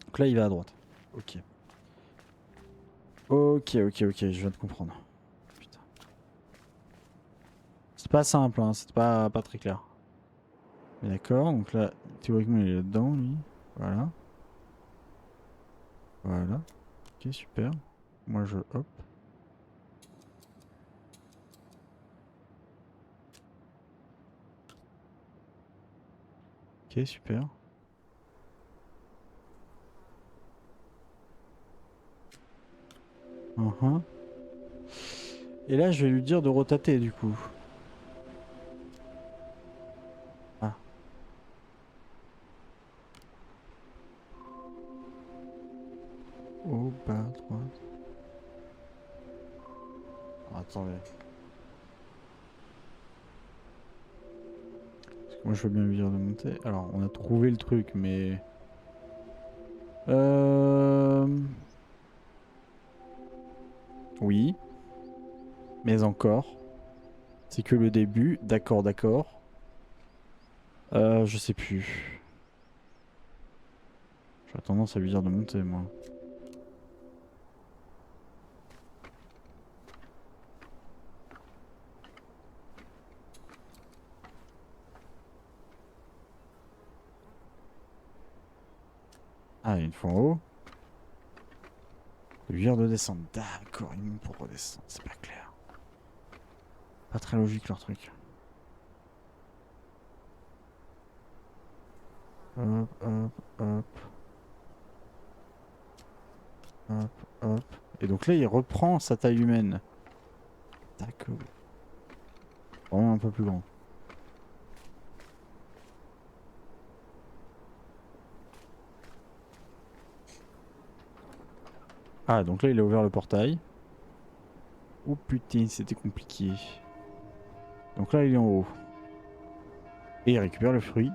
Donc là, il va à droite. Ok. Ok, je viens de comprendre. Putain. C'est pas simple, hein, c'est pas très clair. Mais d'accord, donc là, théoriquement, il est là-dedans, lui. Voilà. Voilà. Ok, super. Moi, je... Hop. Ok, super. Uhum. Et là, je vais lui dire de rotater, du coup. Ah. Au bas, droite. Oh, attendez. Moi je veux bien lui dire de monter. Alors on a trouvé le truc mais... Oui, mais encore. C'est que le début. D'accord, d'accord. Je sais plus. J'aurais tendance à lui dire de monter moi. Ah, une fois en haut. Lui dire de descendre. D'accord, ils montent pour redescendre. C'est pas clair. Pas très logique leur truc. Hop, hop, hop. Hop, hop. Et donc là, il reprend sa taille humaine. D'accord. Vraiment un peu plus grand. Ah, donc là, il a ouvert le portail. Oh putain, c'était compliqué. Donc là, il est en haut. Et il récupère le fruit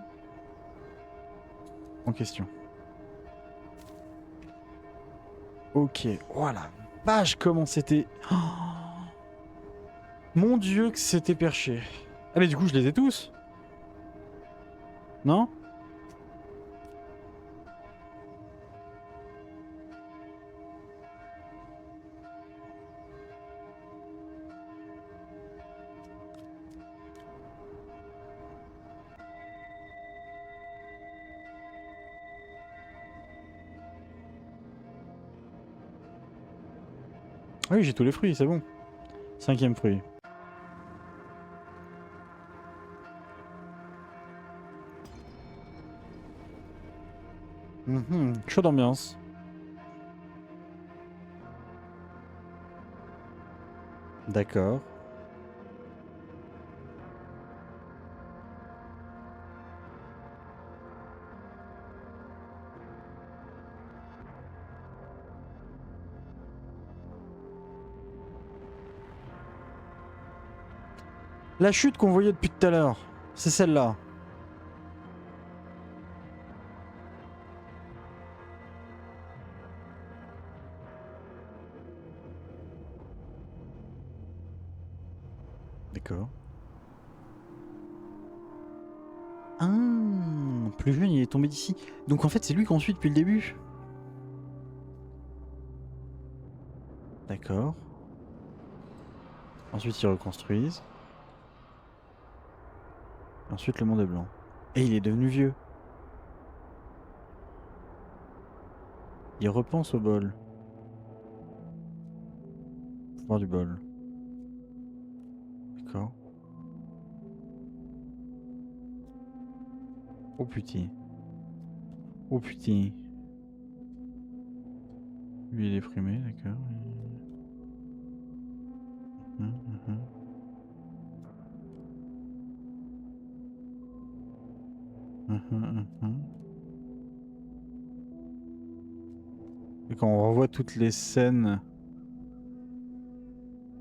en question. Ok. Oh la vache, comment c'était... Oh, mon dieu, que c'était perché. Ah mais du coup, je les ai tous. Non? Ah oui, j'ai tous les fruits, c'est bon. 5e fruit. Chaude ambiance. D'accord. La chute qu'on voyait depuis tout à l'heure, c'est celle-là. D'accord. Ah, plus jeune, il est tombé d'ici. Donc en fait, c'est lui qu'on suit depuis le début. D'accord. Ensuite, ils reconstruisent. Ensuite, le monde est blanc. Et il est devenu vieux. Il repense au bol. Pouvoir du bol. D'accord. Oh putain. Oh putain. Lui, il est primé, d'accord. Hum, hum, hum. Hum, hum, hum. Et quand on revoit toutes les scènes...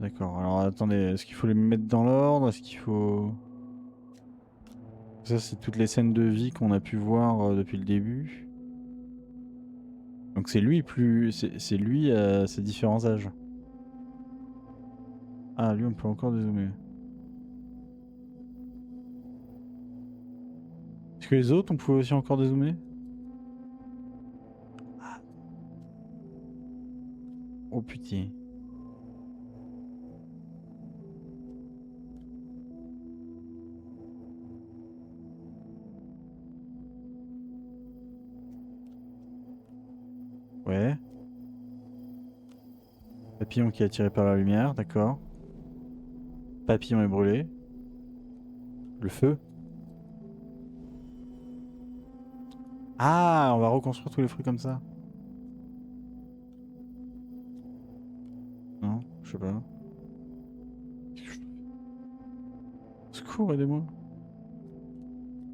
D'accord, alors attendez, est-ce qu'il faut les mettre dans l'ordre? Est-ce qu'il faut... Ça, c'est toutes les scènes de vie qu'on a pu voir depuis le début. Donc c'est lui plus... C'est lui à ses différents âges. Ah, lui, on peut encore dézoomer. Est-ce que les autres, on pouvait aussi encore dézoomer? Ah. Oh putain. Ouais. Papillon qui est attiré par la lumière, d'accord. Papillon est brûlé. Le feu. Ah, on va reconstruire tous les fruits comme ça. Non, je sais pas. Secours, aidez-moi.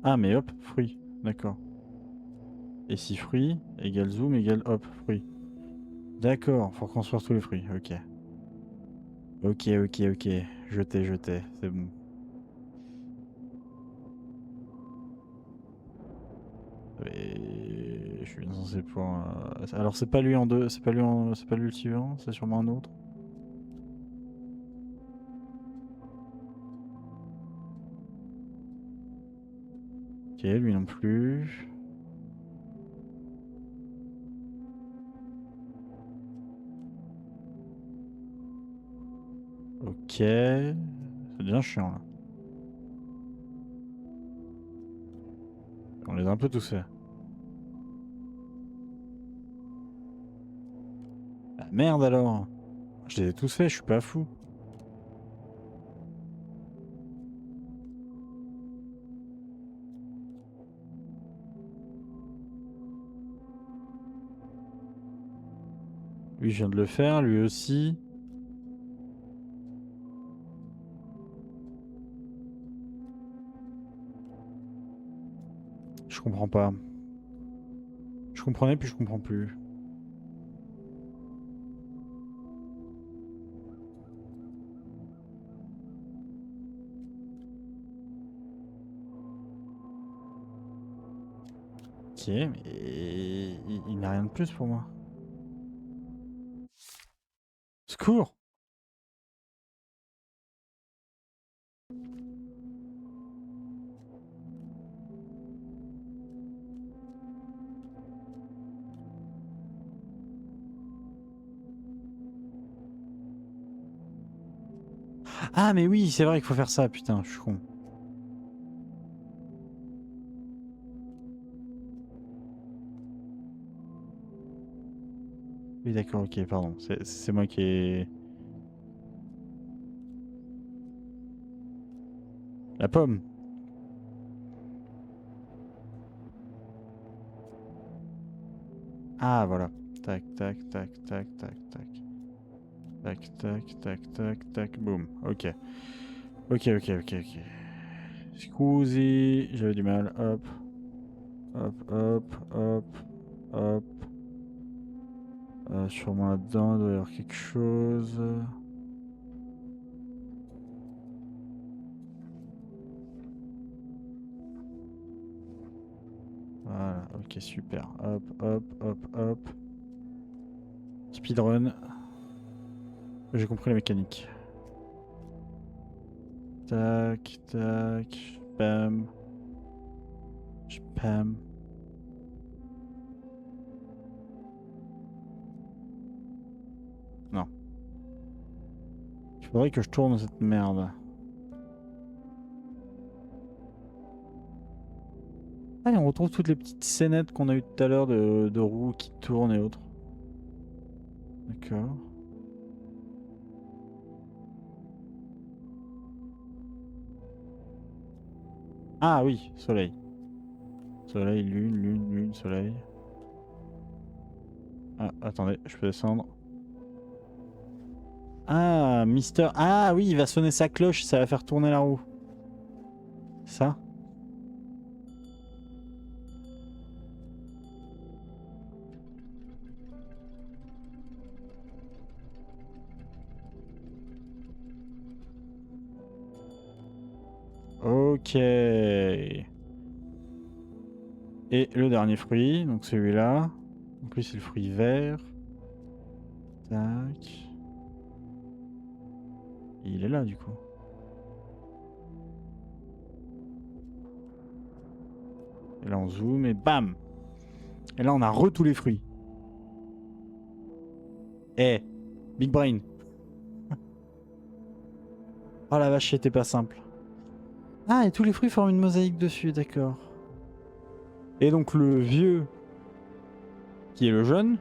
Ah, mais hop, fruits. D'accord. Et si fruits égale zoom égale hop, fruits. D'accord, faut reconstruire tous les fruits. Ok. Ok, ok, ok. Jeté, jeté. C'est bon. Et je suis censé pouvoir... Alors c'est pas lui en deux, c'est pas lui le suivant, c'est sûrement un autre. Ok, lui non plus. Ok. Ça devient chiant là. On les a un peu tous fait. Ah, merde alors. Je les ai tous faits, je suis pas fou. Lui, je viens de le faire, lui aussi. Je comprends pas. Je comprenais puis je comprends plus. Ok, mais il n'a rien de plus pour moi. Secours! Ah mais oui, c'est vrai qu'il faut faire ça, putain, je suis con. Oui d'accord, ok, pardon. C'est moi qui ai... La pomme! Ah voilà. Tac, tac, tac, tac, tac, tac. Tac, tac, tac, tac, tac, boum. Ok. Ok, ok, ok, ok. Scusi, j'avais du mal. Hop, hop, hop, hop, hop. Sûrement là-dedans, il doit y avoir quelque chose. Voilà, ok, super. Hop, hop, hop, hop. Speedrun. J'ai compris la mécanique. Tac, tac, spam. Spam. Non. Il faudrait que je tourne cette merde. Ah, et on retrouve toutes les petites scénettes qu'on a eues tout à l'heure de roues qui tournent et autres. D'accord. Ah oui, soleil. Soleil, lune, lune, lune, soleil. Ah, attendez, je peux descendre. Ah, Mister... Ah oui, il va sonner sa cloche, ça va faire tourner la roue. Ça? Ok. Et le dernier fruit, donc celui-là. Donc lui, c'est le fruit vert. Tac. Et il est là, du coup. Et là, on zoome et bam! Et là, on a tous les fruits. Eh, Big Brain. Oh la vache, c'était pas simple. Ah, et tous les fruits forment une mosaïque dessus, d'accord. Et donc le vieux, qui est le jeune.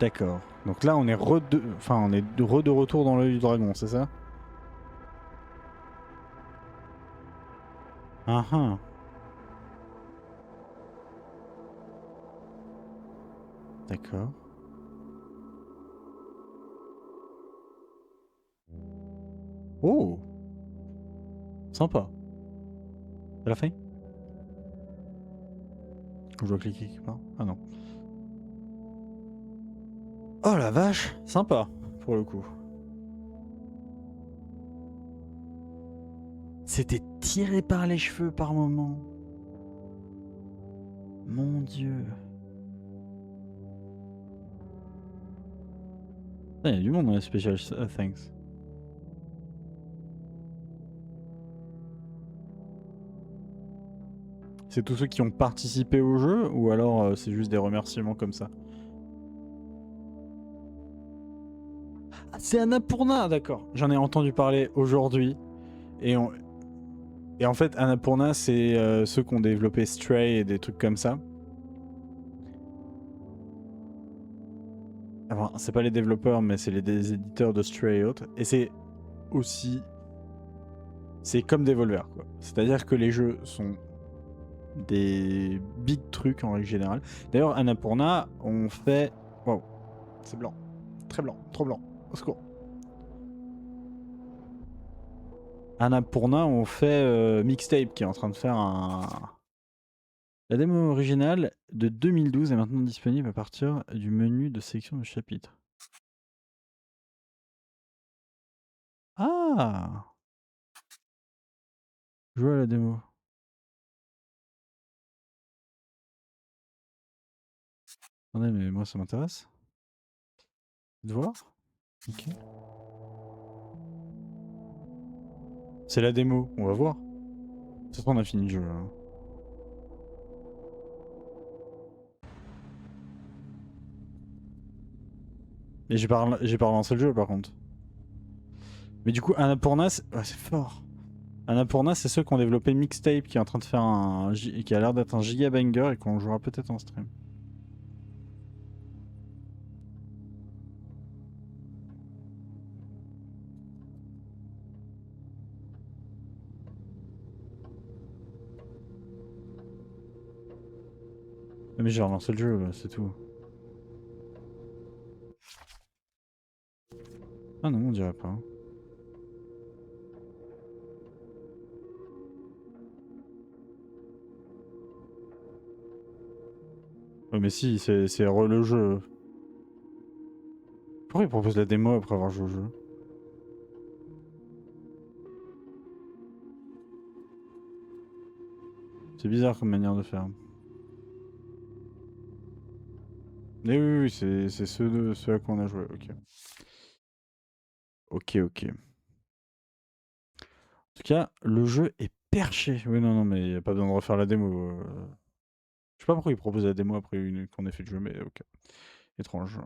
D'accord. Donc là, on est enfin, on est de retour dans l'œil du dragon, c'est ça? Ah ah. D'accord. Oh, sympa. C'est la fin? Je dois cliquer quelque part? Ah non. Oh la vache, sympa pour le coup. C'était tiré par les cheveux par moment. Mon dieu. Il y a du monde dans les special thanks. C'est tous ceux qui ont participé au jeu ou alors c'est juste des remerciements comme ça? Ah, c'est Annapurna, d'accord. J'en ai entendu parler aujourd'hui. Et en fait, Annapurna, c'est ceux qui ont développé Stray et des trucs comme ça. Enfin, c'est pas les développeurs, mais c'est des éditeurs de Stray et autres. Et c'est aussi... C'est comme Devolver, quoi. C'est-à-dire que les jeux sont des big trucs en règle générale. D'ailleurs, Annapurna, on fait... Waouh, c'est blanc. Très blanc, trop blanc. Au secours. Annapurna, on fait Mixtape, qui est en train de faire un... La démo originale de 2012 est maintenant disponible à partir du menu de sélection de chapitres. Ah! Jouer à la démo. Attendez, mais moi ça m'intéresse. De voir. Ok. C'est la démo, on va voir. C'est qu'on a fini le jeu. Hein. Et j'ai pas relancé le jeu par contre. Mais du coup, Annapurna, c'est fort. Annapurna, c'est ceux qui ont développé Mixtape, qui est en train de faire qui a l'air d'être un giga banger et qu'on jouera peut-être en stream. Mais j'ai relancé le jeu, c'est tout. Ah non, on dirait pas. Oh, mais si, c'est le jeu. Pourquoi il propose la démo après avoir joué au jeu? C'est bizarre comme manière de faire. Mais oui, oui, c'est ceux à quoi on a joué, ok. Ok. En tout cas, le jeu est perché. Oui, non, mais il n'y a pas besoin de refaire la démo. Je sais pas pourquoi il propose la démo après qu'on ait fait le jeu, mais ok. Étrange.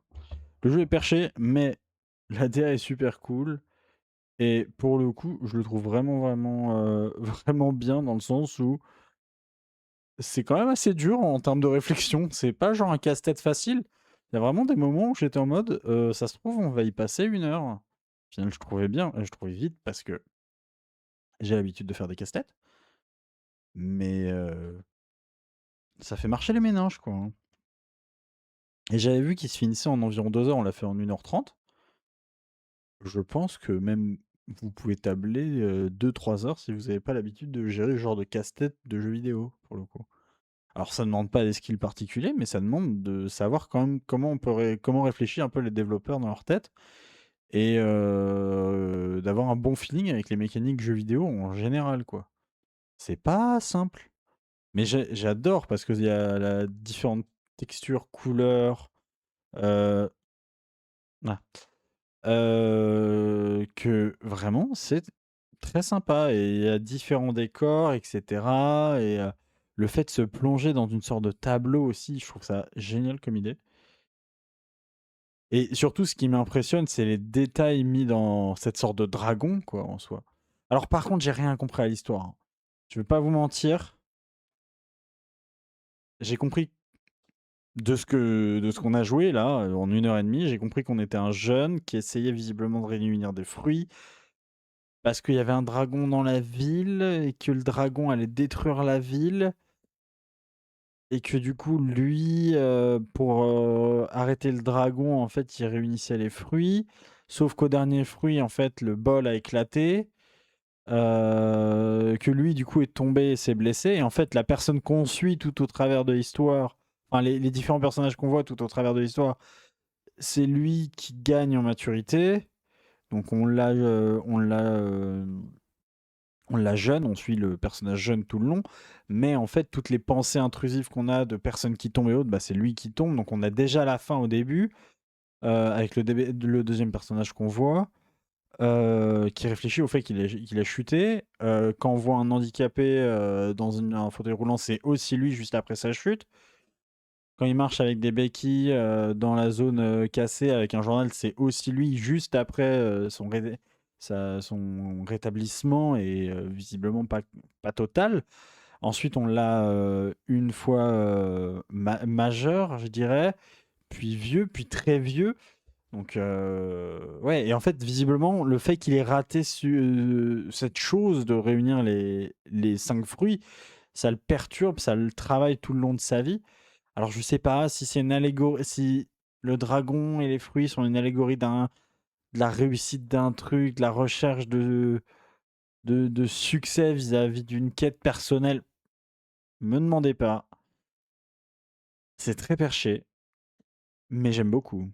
Le jeu est perché, mais la DA est super cool. Et pour le coup, je le trouve vraiment bien dans le sens où c'est quand même assez dur en termes de réflexion. C'est pas genre un casse-tête facile. Il y a vraiment des moments où j'étais en mode, ça se trouve, on va y passer 1 heure. Au final, je trouvais bien, je trouvais vite parce que j'ai l'habitude de faire des casse-têtes. Mais ça fait marcher les méninges, quoi. Hein. Et j'avais vu qu'il se finissait en environ 2 heures, on l'a fait en 1h30. Je pense que même vous pouvez tabler 2-3 heures si vous n'avez pas l'habitude de gérer ce genre de casse-tête de jeux vidéo, pour le coup. Alors ça ne demande pas des skills particuliers, mais ça demande de savoir quand même comment réfléchir un peu les développeurs dans leur tête et d'avoir un bon feeling avec les mécaniques jeux vidéo en général, quoi. C'est pas simple. Mais j'adore parce qu'il y a la différentes textures, couleurs, euh, ah, que vraiment c'est très sympa et il y a différents décors, etc. Et le fait de se plonger dans une sorte de tableau aussi, je trouve ça génial comme idée. Et surtout, ce qui m'impressionne, c'est les détails mis dans cette sorte de dragon, quoi, en soi. Alors par contre, j'ai rien compris à l'histoire. Hein. Je vais pas vous mentir. J'ai compris de ce qu'on a joué là, en 1 heure et demie, j'ai compris qu'on était un jeune qui essayait visiblement de réunir des fruits parce qu'il y avait un dragon dans la ville et que le dragon allait détruire la ville et que du coup lui, pour arrêter le dragon, en fait, il réunissait les fruits. Sauf qu'au dernier fruit, en fait, le bol a éclaté. Que lui, du coup, est tombé et s'est blessé. Et en fait, la personne qu'on suit tout au travers de l'histoire, enfin les différents personnages qu'on voit tout au travers de l'histoire, c'est lui qui gagne en maturité. Donc on l'a jeune, on suit le personnage jeune tout le long, mais en fait, toutes les pensées intrusives qu'on a de personnes qui tombent et autres, bah, c'est lui qui tombe. Donc on a déjà la fin au début, avec le deuxième personnage qu'on voit, qui réfléchit au fait qu'il a chuté. Quand on voit un handicapé dans un fauteuil roulant, c'est aussi lui juste après sa chute. Quand il marche avec des béquilles dans la zone cassée avec un journal, c'est aussi lui juste après son rétablissement et visiblement pas total. Ensuite, on l'a une fois majeur, je dirais, puis vieux, puis très vieux. Donc, ouais, et en fait, visiblement, le fait qu'il ait raté cette chose de réunir les 5 fruits, ça le perturbe, ça le travaille tout le long de sa vie. Alors, je sais pas si c'est une allégorie, si le dragon et les fruits sont une allégorie de la réussite d'un truc, de la recherche de succès vis-à-vis d'une quête personnelle. Me demandez pas. C'est très perché, mais j'aime beaucoup.